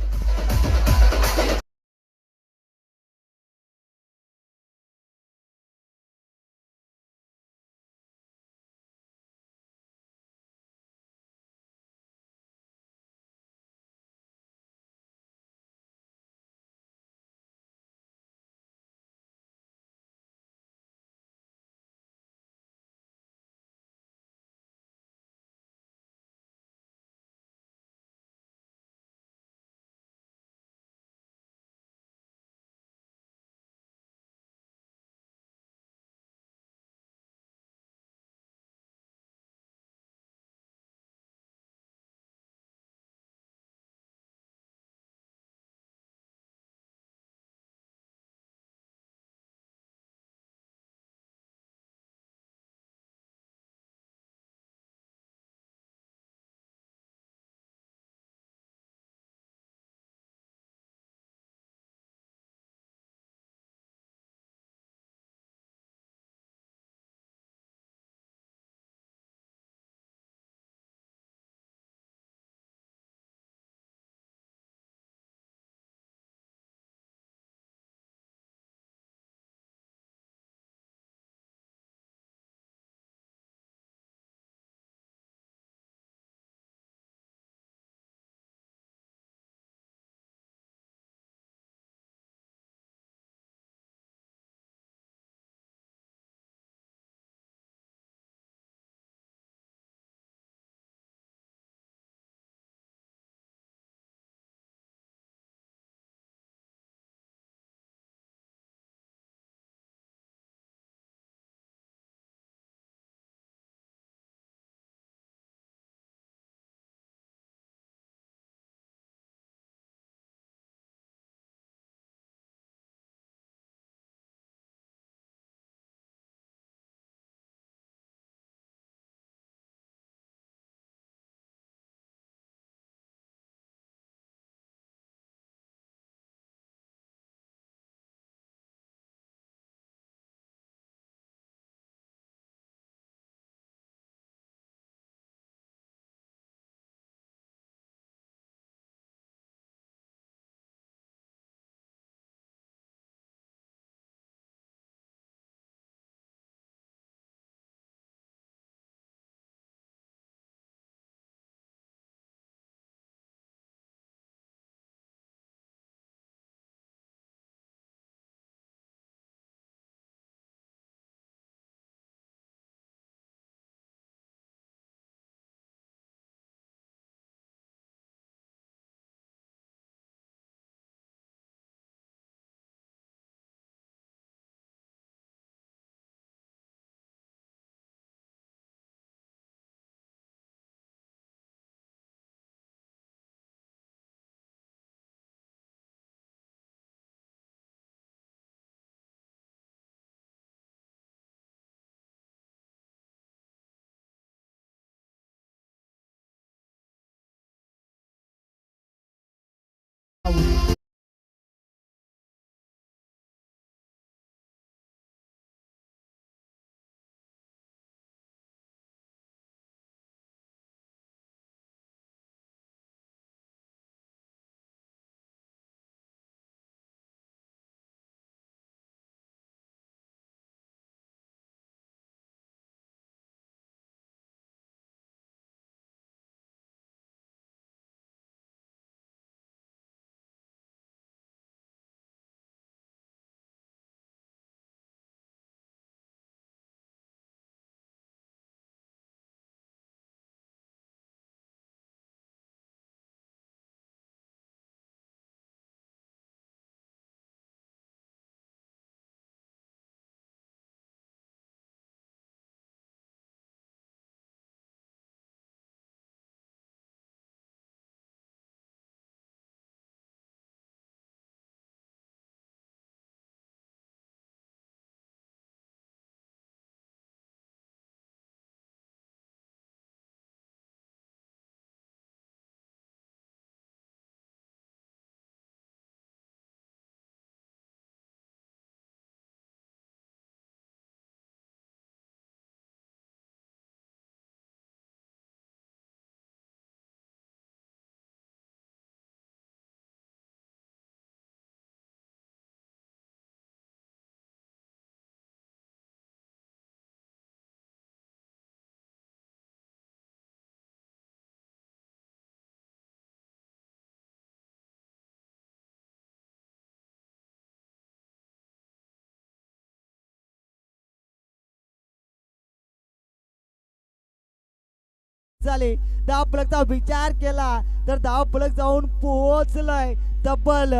झाले. धाव फलकचा विचार केला तर धाव फलक जाऊन पोहोचलाय तब्बल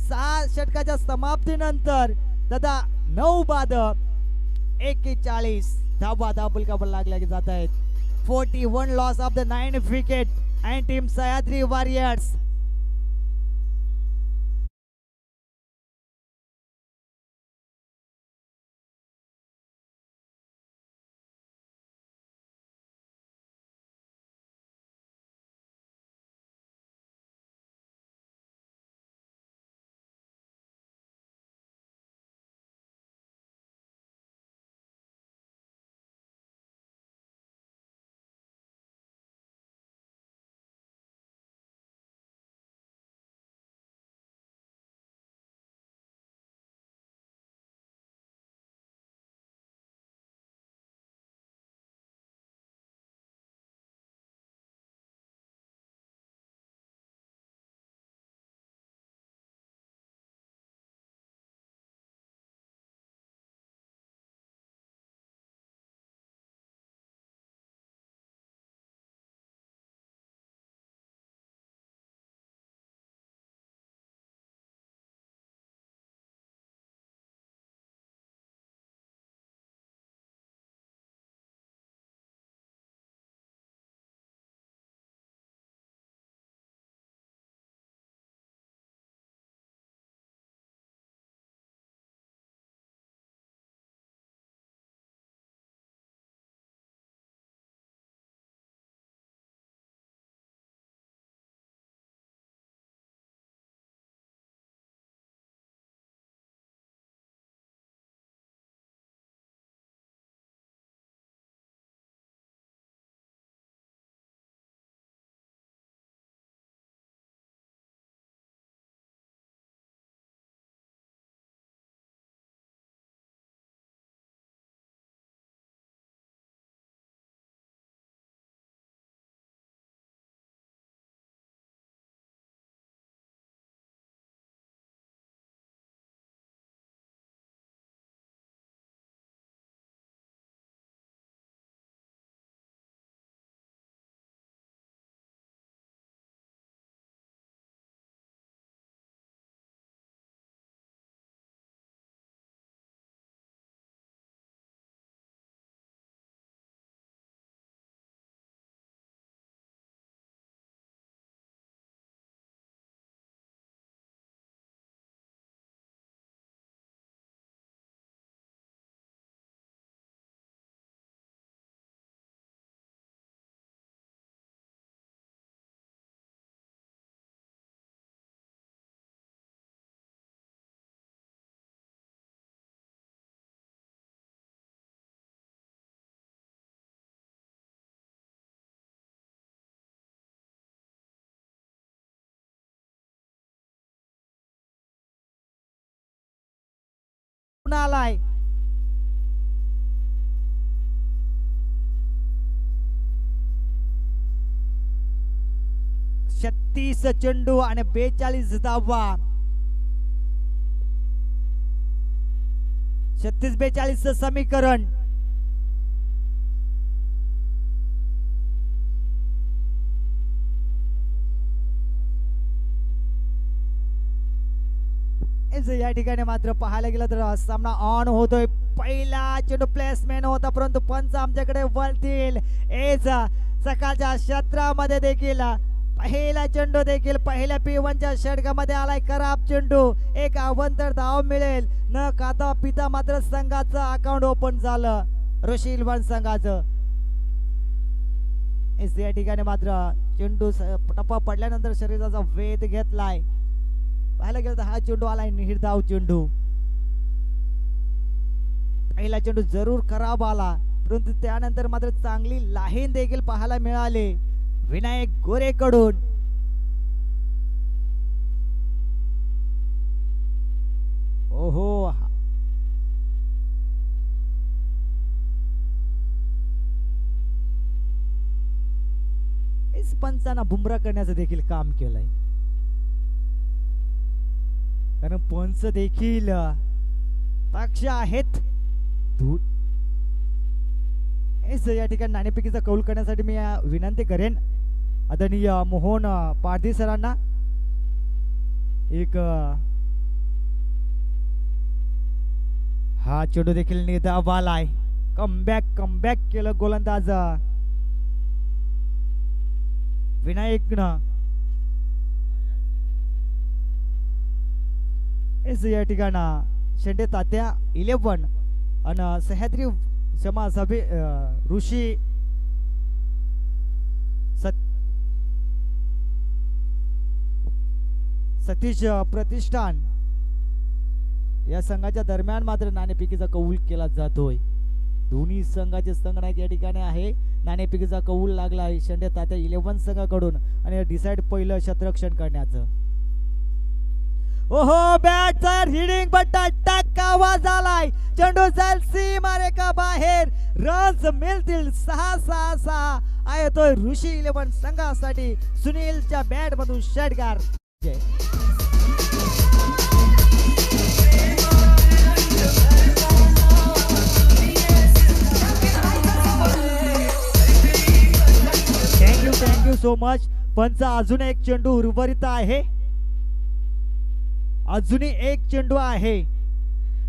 6 षटकाच्या समाप्तीनंतर दादा 9 बाद 41 धावा धाव फलकावर लागल्या जात आहेत. 41 loss of the 9 wicket and team Sahyadri warriors. आलाय 36 चेंडू आणि 42 धावा. 36-42 समीकरण. या ठिकाणी मात्र पाहायला गेलं तर सामना ऑन होतोय. पहिला चेंडू प्लेसमेंट होता परंतु पंच आमच्याकडे वळतील. एज सकाळच्या क्षेत्रामध्ये देखील पहिला चेंडू देखील पहिल्या P1च्या षटकामध्ये आलाय. खराब चेंडू. एक अवंतर धाव मिळेल न खाता पिता मात्र संघाचं अकाउंट ओपन झालं ऋषीलवन संघाचं. या ठिकाणी मात्र चेंडू टप्पा पडल्यानंतर शरीराचा वेध घेतलाय. पाहायला गेलं तर हा चेंडू आलाय निर्धाव चेंडू. पहिला चेंडू जरूर खराब आला परंतु त्यानंतर मात्र चांगली लाहीन देखील पाहायला मिळाले विनायक गोरेकडून. ओहो पंचांना बुमरा करण्याचं देखील काम केलंय कारण पंच देखील पक्ष आहेत. या ठिकाणी नाणेफेकीचा कौल करण्यासाठी मी विनंती करेन आदरणीय मोहन पारधी सरांना. एक हा चेंडू देखील निदाब आलाय. कमबॅक केलं गोलंदाज विनायकनं. या ठिकाणा शेंडे तात्या 11 आणि सह्याद्री क्षमा सभे ऋषी सतीश प्रतिष्ठान या संघाच्या दरम्यान मात्र नाणेफेकीचा कौल केला जातोय. दोन्ही संघाचे संघनायक या ठिकाणी आहे. नाणेफेकीचा कौल लागला आहे शेंडे तात्या 11 संघाकडून आणि डिसाइड पहिलं शतरक्षण करण्याचं. ओहो बॅटचा हिडिंग बट्टा टक आवाज आलाय. चेंडू जाईल सीमारेखा बाहेर. रन्स मिळतील 6-6 आहे तो ऋषी 11 संघासाठी सुनीलच्या बॅट मधून षटकार. Thank you so much. पंच अजून एक चेंडू उर्वरित आहे. अजूनही एक चेंडू आहे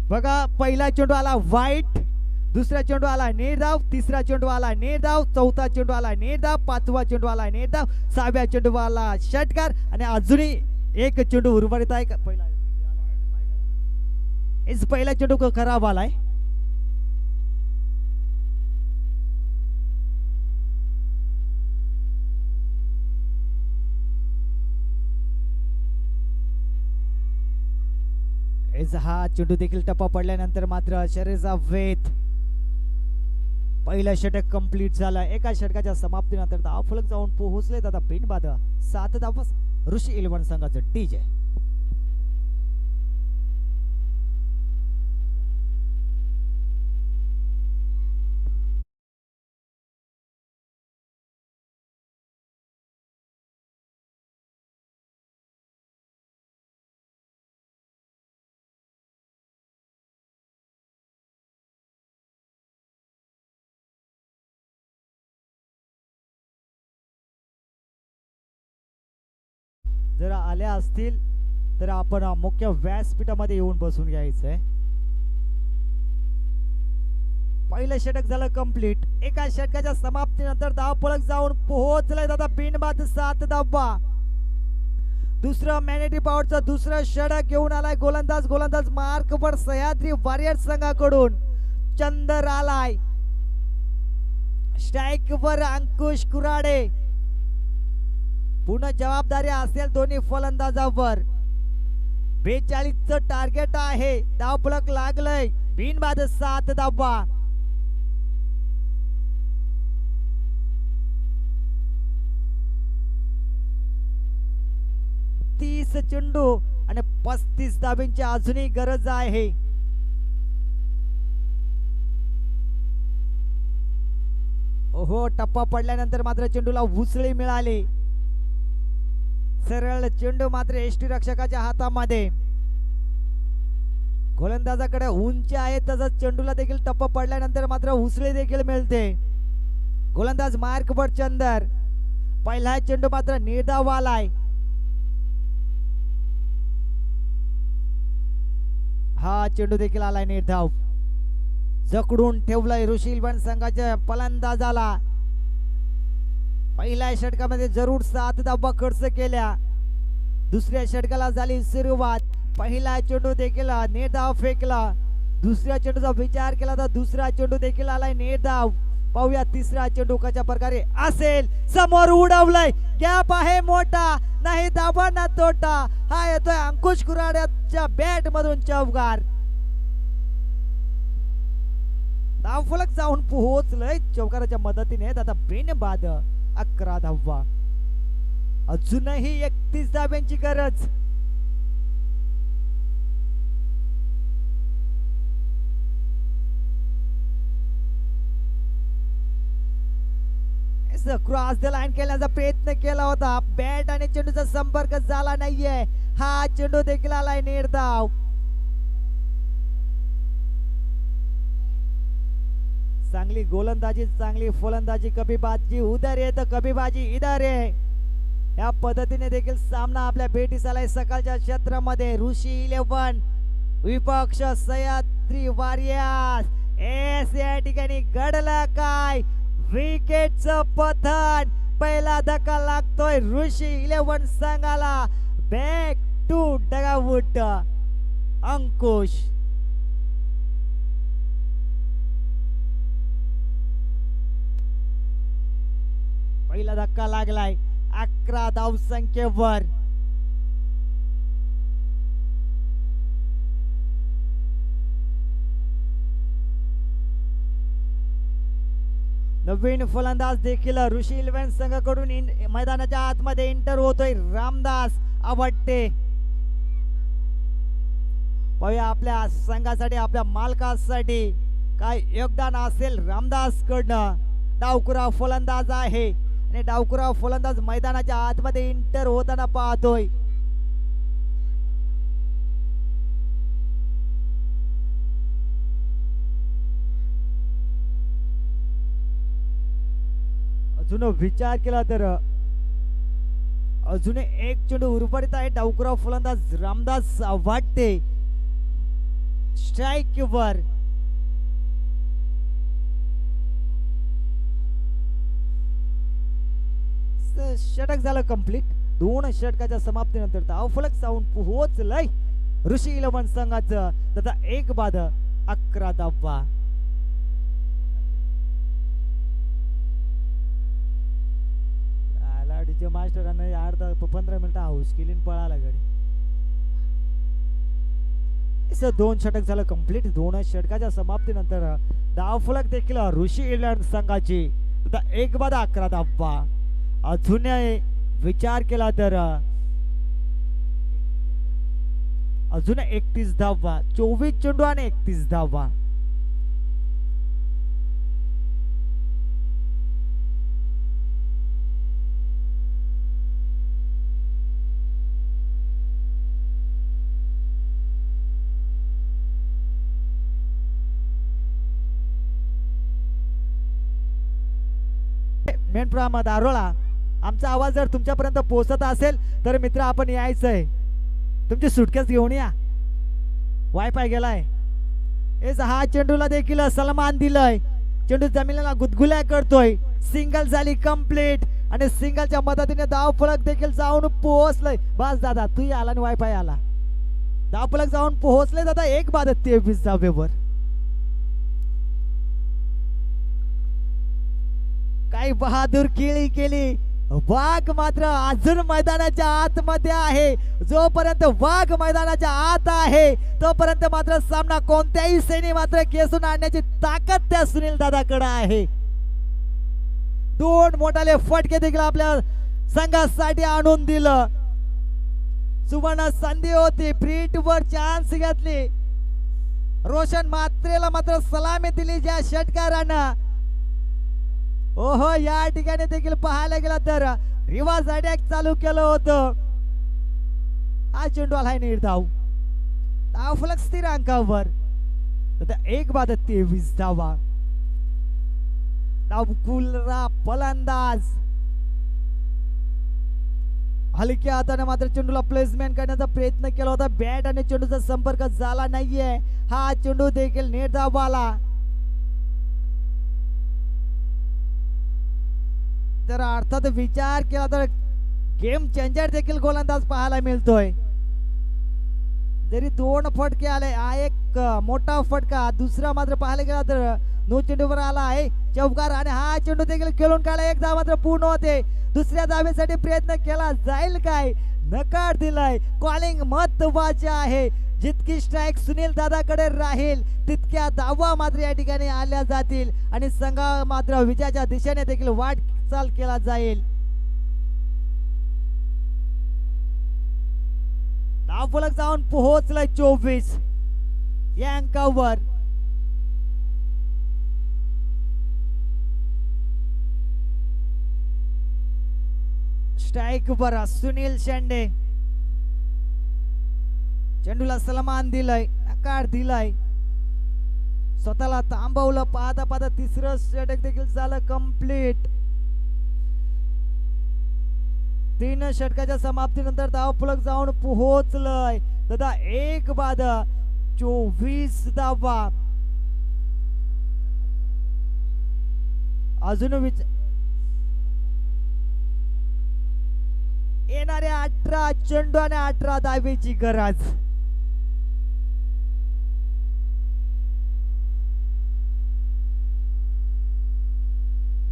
बघा. पहिला चेंडू आला वाईट, दुसरा चेंडू आला निर्धाव, तिसरा चेंडू आला निर्धाव, चौथा चेंडू आला निर्धाव, पाचवा चेंडू आला निर्धाव, 6व्या चेंडू आला षटकार आणि अजूनही एक चेंडू उर्वरित आहे. पहिला चेंडू खराब आलाय. हा चेंडू देखील टप्पा पडल्यानंतर मात्र शरीराचा वेध. पहिला षटक कंप्लीट झाला. एका षटकाच्या समाप्तीनंतर धावफलक जाऊन पोहोचले दादा पिन बाद 7 धावा ऋषी 11 संघाचं डीजे. जर आल्या असतील तर आपण मुख्य व्यासपीठामध्ये येऊन बसून घ्यायचंय. पहिलं षटक झालं कंप्लीट. एका षटकाच्या समाप्तीनंतर धावफलक जाऊन पोहोचलाय दादा बिनबाद 7 धावा. दुसरं मॅनेटी पॉवरचं दुसरं षटक घेऊन आलाय गोलंदाज मार्कवर सह्याद्री वॉरियर संघाकडून चंदर आलाय. स्ट्राइक वर अंकुश कुराडे. पुन्हा जबाबदारी असेल दोन्ही फलंदाजावर. 42चं टार्गेट आहे. धावफलक लागलंय बिनबाद 7 धावा. तीस चेंडू आणि 35 धाब्यांची अजूनही गरज आहे. ओहो टप्पा पडल्यानंतर मात्र चेंडूला उसळी मिळाली. सरळ चेंडू मात्र एष्टी रक्षकाच्या हातामध्ये. गोलंदाजाकडे उंची आहे तसंच चेंडूला देखील टप्पा पडल्यानंतर मात्र उसळी देखील मिळते. गोलंदाज मार्कवर चंदर. पहिला चेंडू मात्र निर्धाव आलाय. हा चेंडू देखील आलाय निर्धाव. जकडून ठेवलाय ऋषी 11 संघाच्या फलंदाजाला. पहिल्या षटकामध्ये जरूर 7 धावा खर्च केल्या. दुसऱ्या षटकाला झाली सुरुवात. पहिला चेंडू देखील निर्धाव फेकला. दुसऱ्या चेंडूचा विचार केला तर दुसरा चेंडू देखील आलाय निर्धाव. पाहूया तिसरा चेंडू कशा प्रकारे असेल. समोर उडवलाय. गॅप आहे मोठा. नाही धावा ना तोटा. हा येतोय अंकुश कुराड्याच्या बॅट मधून चौकार. धावफलक जाऊन पोहोचलंय चौकाराच्या मदतीने. आता बिनबाद 11 धावा. अजूनही 31 धाब्यांची गरज. क्रॉस द लाईन केल्याचा प्रयत्न केला होता. बॅट आणि चेंडूचा संपर्क झाला नाहीये. हा चेंडू देखील आलाय निर्धाव. चांगली गोलंदाजी, चांगली फलंदाजी, कभी बाजी उधर आहे तर कभी बाजी इधर आहे. या पद्धतीने देखील सामना आपल्या भेटीस आलाय सकाळच्या क्षेत्रामध्ये. ऋषी 11 विपक्ष सह्याद्री वॉरियर्स. एस या ठिकाणी घडलं काय? विकेटचं पतन. पहिला धक्का लागतोय ऋषी 11 संघाला. Back to dugout. अंकुश पहिला धक्का लागलाय 11 धावसंख्येवर. नवीन फलंदाज देखील ऋषी 11 संघाकडून मैदानाच्या आतमध्ये एंटर होतोय रामदास आवडते. पाहूया आपल्या संघासाठी, आपल्या मालकासाठी काय योगदान असेल रामदास कडनं. डावकुरा फलंदाज आहे आणि डावकुरा फलंदाज मैदानाच्या आतमध्ये एंटर होताना पाहतोय. अजून विचार केला तर अजून एक चेंडू उर्वरित आहे. डावकुरा फलंदाज रामदास वाटते स्ट्राइक वर. षटक झालं कंप्लीट. 2 षटकाच्या समाप्तीनंतर धावफलक जाऊन पोहोचलंय ऋषी 11 संघाचं. त्याचा 1 बाद 11 धावा. डीजे मास्टरांना 15 मिनिटं हाऊस केली पळाला गडी. 2 षटक झालं कंप्लीट. 2 षटकाच्या समाप्तीनंतर धावफलक देखील ऋषी 11 संघाची. 1 बाद 11 धावा. अजून विचार केला तर अजून 31 धावा. 24 चेंडू आणि 31 धावा. मेन प्रॉम दारोळा. आमचा आवाज जर तुमच्यापर्यंत पोहोचत असेल तर मित्र आपण यायचंय. तुमची सुटकेस घेऊन या. वायफाय गेलाय. हा चेंडूला देखील सलमान दिलंय. चेंडू जमिनीला गुदगुल्या करतोय. सिंगल झाली कंप्लीट आणि सिंगलच्या मदतीने धावफलक देखील जाऊन पोहोचलंय. बस दादा तू आला आणि वायफाय आला. धावफलक जाऊन पोहोचले दादा. 1 बाद 23 धावेवर. काही बहादूर खेळी केली. वाघ मात्र अजून मैदानाच्या आतमध्ये आहे. जोपर्यंत वाघ मैदानाच्या आत आहे तोपर्यंत मात्र सामना कोणत्याही सैनी मात्र खेचून आणण्याची ताकद त्या सुनील दादाकडे आहे. 2 मोठाले फटके देखील आपल्या संघासाठी आणून दिलं. सुवर्ण संधी होती. प्रीट वर चान्स घेतली. रोशन मात्रेला मात्र सलामी दिली ज्या षटकारानं. ओहो या ठिकाणी देखील पाहायला गेला तर रिवर्स अटॅक चालू केलं होतं. हा चेंडू आलाय निर्धाव. धावफलक स्थिर अंकावर. 1 बाद 23 धावा. डावकुरा फलंदाज हलक्या हाताने मात्र चेंडूला प्लेसमेंट करण्याचा प्रयत्न केला होता. बॅट आणि चेंडूचा संपर्क झाला नाहीये. हा चेंडू देखील निर्धाव आला. तर अर्थात विचार केला तर गेम चेंजर देखील गोलंदाज पाहायला मिळतोय. जरी 2 फटके आले, हा एक मोठा फटका, दुसरा मात्र पाहायला गेला तर नो चेंडूवर आला आहे चौकार आणि हा चेंडू देखील खेळून काढला. 1 धाव मात्र पूर्ण होते. दुसऱ्या धावेसाठी प्रयत्न केला जाईल काय? नकार दिलाय. कॉलिंग महत्वाचे आहे. जितकी स्ट्राइक सुनील दादाकडे राहील तितक्या धावा मात्र या ठिकाणी आल्या जातील आणि संघा मात्र विजयाच्या दिशेने देखील वाटचाल केला जाईल. धावफलक जाऊन पोहोचलाय 24 या अंकावर. स्ट्राइक वर सुनील शेंडे. चेंडूला सलमान दिलाय, नकार दिलाय. स्वतःला थांबवलं. पाहता पाहता तिसरं षटक देखील झालं कंप्लीट. 3 षटकाच्या समाप्तीनंतर धावफलक जाऊन पोहोचलंय दादा 1 बाद 24 धावा. अजून येणाऱ्या 18 चेंडू आणि 18 धावेची गरज.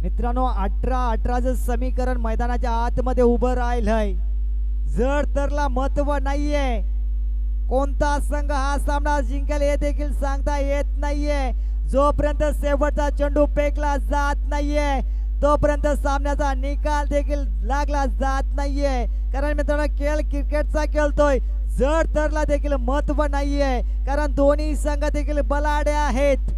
मित्रांनो 18-18चं समीकरण मैदानाच्या आतमध्ये उभं राहिलंय. जर तरला महत्व नाहीये. कोणता संघ हा सामना जिंकेल हे देखील सांगता येत नाहीये. जोपर्यंत शेवटचा चेंडू फेकला जात नाहीये तोपर्यंत सामन्याचा निकाल देखील लागला जात नाहीये. कारण मित्रांनो खेळ क्रिकेटचा खेळतोय. जर तरला देखील महत्व नाहीये कारण दोन्ही संघ देखील बलाढ्य आहेत.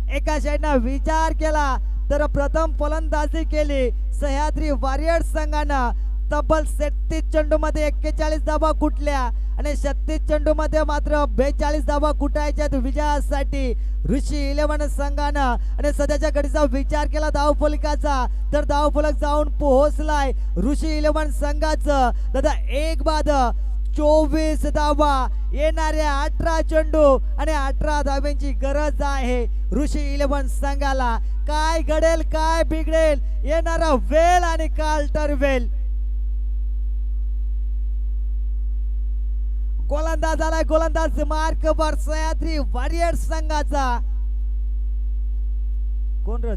एका साईडनं विचार केला तर प्रथम फलंदाजी केली सह्याद्री वॉरियर्स संघानं. तब्बल 37 चेंडू मध्ये 41 धावा कुठल्या आणि 36 चेंडू मध्ये मात्र 42 धावा कुटायच्यात विजयासाठी ऋषी 11 संघानं. आणि सध्याच्या घडीचा विचार केला धावफलकाचा तर धावफलक जाऊन पोहोचलाय ऋषी 11 संघाचं दादा 1 बाद 24 धावा. येणाऱ्या 18 चेंडू आणि 18 धाव्यांची गरज आहे ऋषी 11 संघाला. काय घडेल काय बिघडेल येणारा वेळ आणि काल ठरवेल. गोलंदाज आलाय. गोलंदाज मार्कवर सह्याद्री वॉरियर्स संघाचा. कोण रे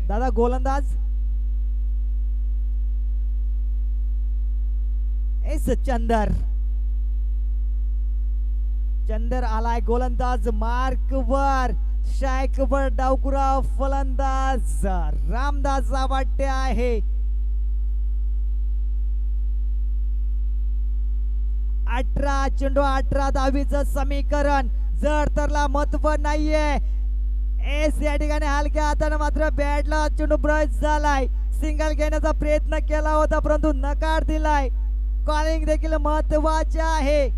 दादा गोलंदाज चंदर आलाय. गोलंदाज मार्कवर शायकवर डावकुरा फलंदाज रामदास वाटते आहे. 18 चेंडू 18 धावीचं समीकरण. जर तरला महत्व नाहीये. एस या ठिकाणी हलक्या हाताने मात्र बॅटला चेंडू ब्रश झालाय. सिंगल घेण्याचा प्रयत्न केला होता परंतु नकार दिलाय. कॉलिंग देखील महत्वाचे आहे.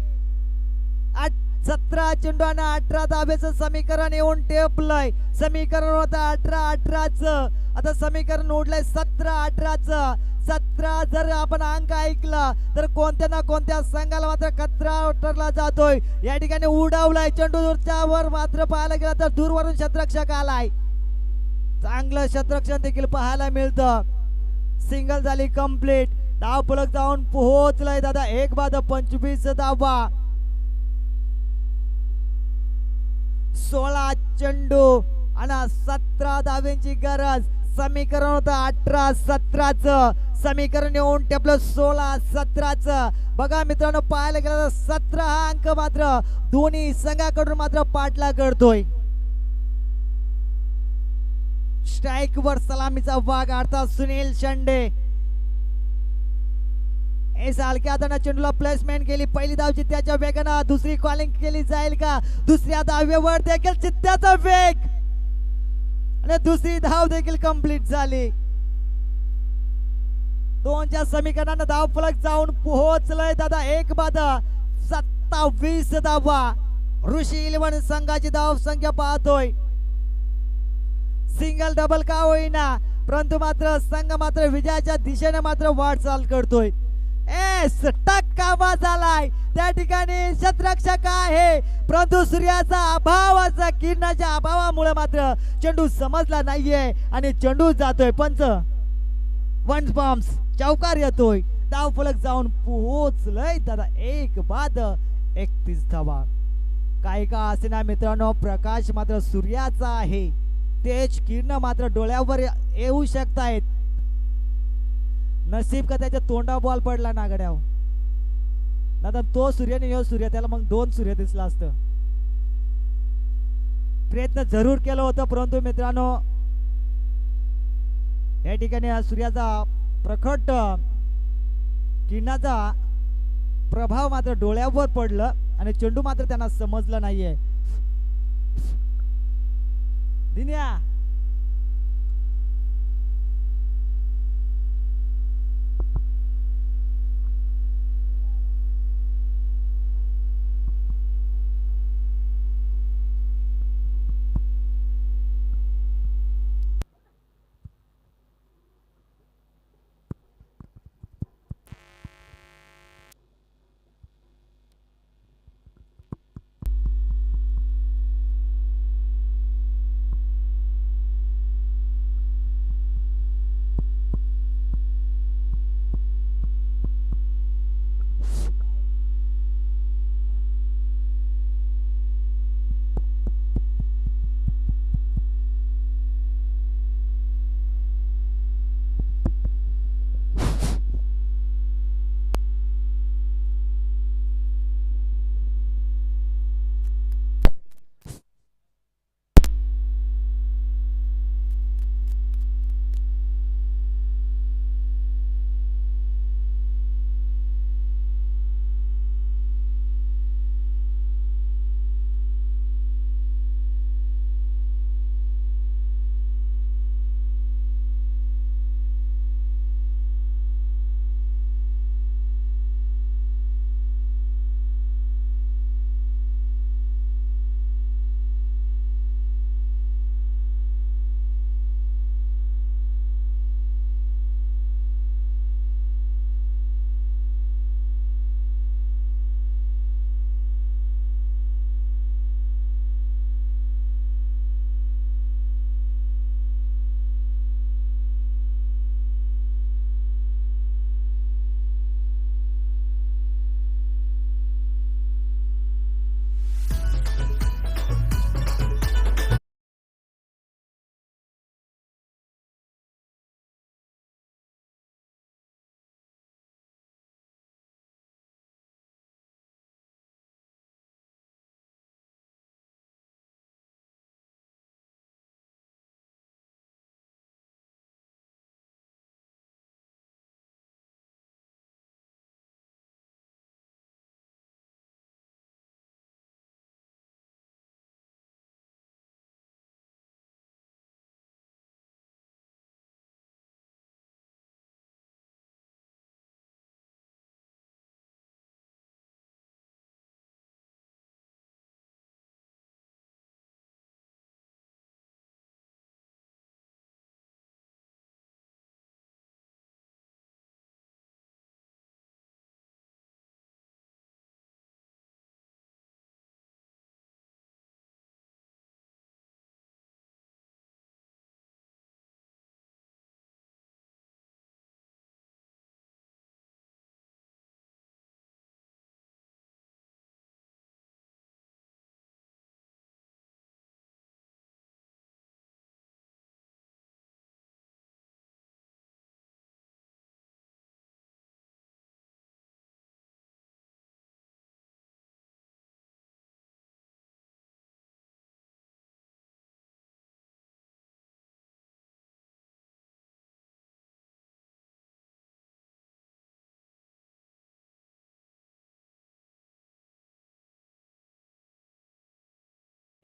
17 चेंडू आणि 18 धावेचं समीकरण येऊन टेपलंय. समीकरण होतं 18-18चं. आता समीकरण उडलंय 17-18चं. 17 जर आपण अंक ऐकला तर कोणत्या ना कोणत्या संघाला मात्र कचरा ठरला जातोय. या ठिकाणी उडावलाय चेंडू दूरच्या वर मात्र पाहायला गेला तर दूरवरून शतरक्षक आलाय. चांगलं शतरक्षण देखील पाहायला मिळतं. सिंगल झाली कंप्लीट. धावफलक जाऊन पोहोचलाय दादा 1 बाद 25 धावा. 16 चेंडू आणि 17 धाव्यांची गरज. समीकरण होतं 18-17चं. समीकरण येऊन टेपलं 16-17चं. बघा मित्रांनो पाहायला गेलं तर 17 हा अंक मात्र दोन्ही संघाकडून मात्र पाठलाग करतोय. स्ट्राइक वर सलामीचा वाघ अर्थात सुनील शेंडे. हलक्या हाताने चेंडूला प्लेसमेंट केली. पहिली धाव चित्त्याच्या वेगानं. दुसरी कॉलिंग केली जाईल का? दुसऱ्या धावेवर देखील चित्त्याचा वेग आणि दुसरी धाव देखील कंप्लीट झाली. 2च्या समीकरणानं धावफलक जाऊन पोहोचलंय दादा 1 बाद 27 धावा. ऋषी 11 संघाची धाव संख्या पाहतोय. सिंगल डबल का होईना परंतु मात्र संघ मात्र विजयाच्या दिशेने मात्र वाटचाल करतोय. टक आवाज आलाय. त्या ठिकाणी शतरक्षक आहे परंतु सूर्याचा अभावाचा किरणाच्या अभावामुळे मात्र चेंडू समजला नाहीये आणि चेंडू जातोय. पंच वन बॉम्ब्स चौकार येतोय. धावफलक जाऊन पोहोचलंय दादा 1 बाद 31 धावा. काही का असेना मित्रांनो प्रकाश मात्र सूर्याचा आहे. तेज किरण मात्र डोळ्यावर येऊ शकतायत. नसीब का त्याच्या तोंडा बॉल पडला ना गड्याव. दादा तो सूर्याने यो सूर्य त्याला मग 2 सूर्य दिसला असतं. प्रयत्न जरूर केलं होतं परंतु मित्रांनो या ठिकाणी सूर्याचा प्रखट किरणाचा प्रभाव मात्र डोळ्यावर पडलं आणि चेंडू मात्र त्यांना समजलं नाहीये. दिन्या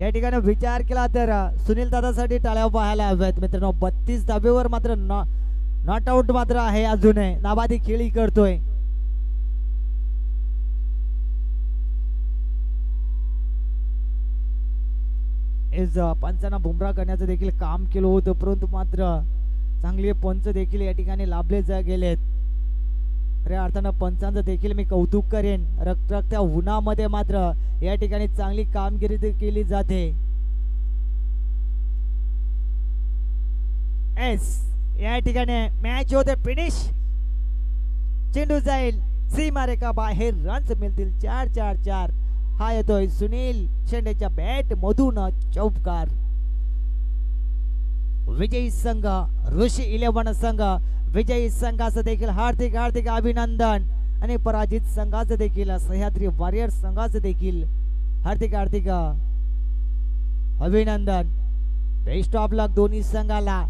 या ठिकाणी विचार केला तर सुनील दादासाठी टाळ्या पाहायला हव्यात मित्रांनो. 32 धाब्यावर मात्र नॉट आउट मात्र आहे, अजूनही नाबादी खेळी करतोय. पंचांना बुमरा करण्याचं देखील काम केलं होतं, परंतु मात्र चांगले पंच देखील या ठिकाणी लाभले गेलेत. खऱ्या अर्थानं पंचांचं देखील मी कौतुक करेन. रखरखत्या उन्हामध्ये मात्र या ठिकाणी चांगली कामगिरी केली जाते. या ठिकाणी मॅच होते फिनिश. चेंडू जाईल सीमारेखा बाहेर, रन्स मिळतील 4-4-4. हा येतोय सुनील शेंडेच्या बॅट मधून चौकार. विजयी संघ ऋषी 11 संघ, विजयी संघाचं देखील हार्दिक हार्दिक अभिनंदन आणि पराजित संघाचं देखील सह्याद्री वॉरियर संघाचं देखील हार्दिक हार्दिक अभिनंदन. बेस्ट ऑफ लक दोन्ही संघाला.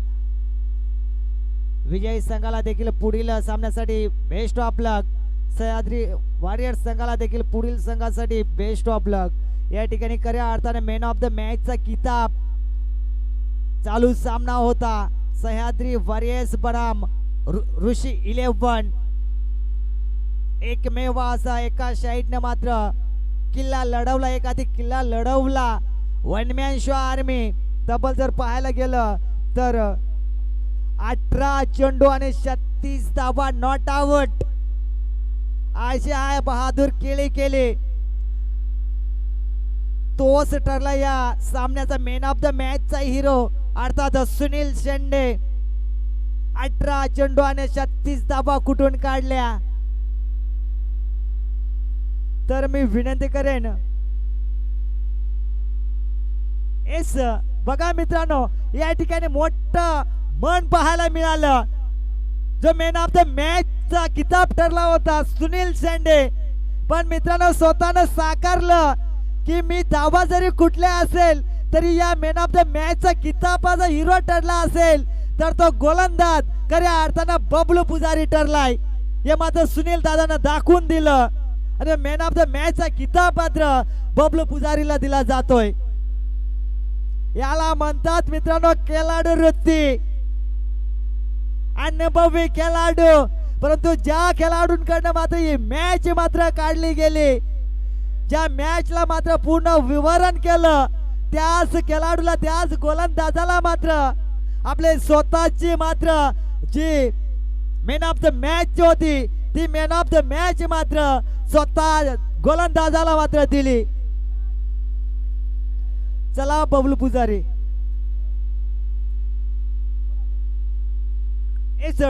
विजयी संघाला देखील पुढील सामन्यासाठी best of luck. Sahyadri warrior संघाला देखील पुढील संघासाठी बेस्ट ऑफ लक. या ठिकाणी खऱ्या अर्थाने मॅन ऑफ द मॅच चा किताब चालू सामना होता. सह्याद्री वॉरियर्स बनाम ऋषी 11. एकमेव असा एका साईडने मात्र किल्ला लढवला, एकाधिक किल्ला लढवला. One man show army. तब्बल जर पाहायला गेलं तर 18 चेंडू आणि 36 धावा नॉट आउट असे आहे बहादूर केले केले. तोच ठरला या सामन्याचा मॅन ऑफ द मॅच चा हिरो, अर्थात सुनील शेंडे. 18 चेंडू आणि 36 धावा कुठून काढल्या. तर मी विनंती करेन, एस बघा मित्रांनो, या ठिकाणी मोठं मन पाहायला मिळालं. जो मॅन ऑफ द मॅच चा किताब ठरला होता सुनील शेंडे, पण मित्रांनो स्वतःनं साकारलं की मी धावा जरी कुठल्या असेल तरी या मॅन ऑफ द मॅच चा किताबाचा हिरो ठरला असेल तर तो गोलंदाज खऱ्या अर्थानं बबलू पुजारी ठरलाय. हे मात्र सुनील दादानं दाखवून दिलं आणि मॅन ऑफ द मॅच चा किताब मात्र बबलू पुजारीला दिला जातोय. याला म्हणतात मित्रांनो खेळाडू वृत्ती. अनुभवी खेळाडू, परंतु ज्या खेळाडूंकडनं मात्र ही मॅच मात्र काढली गेली, ज्या मॅचला मात्र पूर्ण विवरण केलं, त्याच खेळाडूला त्याच गोलंदाजाला मात्र आपले स्वतःची मात्र जी मॅन ऑफ द मॅच होती ती मॅन ऑफ द मॅच मात्र स्वतः गोलंदाजाला मात्र दिली. चला बबलू पुजारी.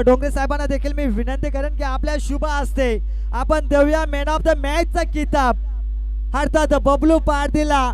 डोंगरे साहेबांना देखील मी विनंती करेन की आपल्या शुभ हस्ते आपण देऊया मॅन ऑफ द मॅच चा किताब अर्थात बबलू पारदीला.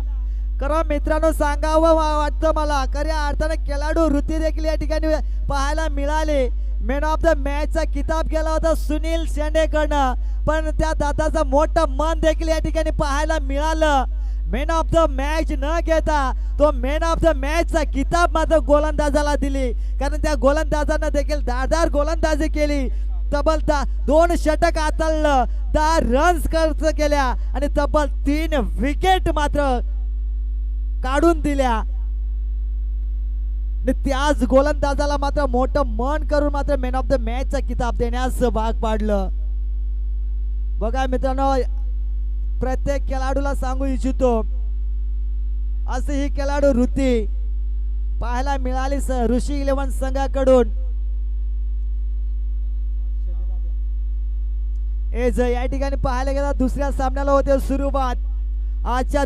कारण मित्रांनो सांगावं वाटतं मला, खऱ्या अर्थाने खेळाडू वृत्ती देखील या ठिकाणी पाहायला मिळाली. मॅन ऑफ द मॅच चा किताब गेला होता सुनील शेंडेकडनं, पण त्या दादाचं मोठं मन देखील या ठिकाणी पाहायला मिळालं. मॅन ऑफ द मॅच न घेता तो मॅन ऑफ द मॅच चा किताब मात्र गोलंदाजाला दिली, कारण त्या गोलंदाजानं देखील धारदार गोलंदाजी केली. तब्बल 2 षटक हाताळलं, 10 रन्स खर्च केल्या आणि तब्बल 3 विकेट मात्र काढून दिल्या. त्याच गोलंदाजाला मात्र मोठं मन करून मात्र मॅन ऑफ द मॅच चा किताब देण्यास भाग पाडलं. बघा मित्रांनो, प्रत्येक खेळाडूला सांगू इच्छितो असे ही खेळाडू वृत्ती पाहायला मिळाली ऋषी 11 संघाकडून. या ठिकाणी पाहायला गेला दुसऱ्या सामन्याला होते सुरुवात. आजच्या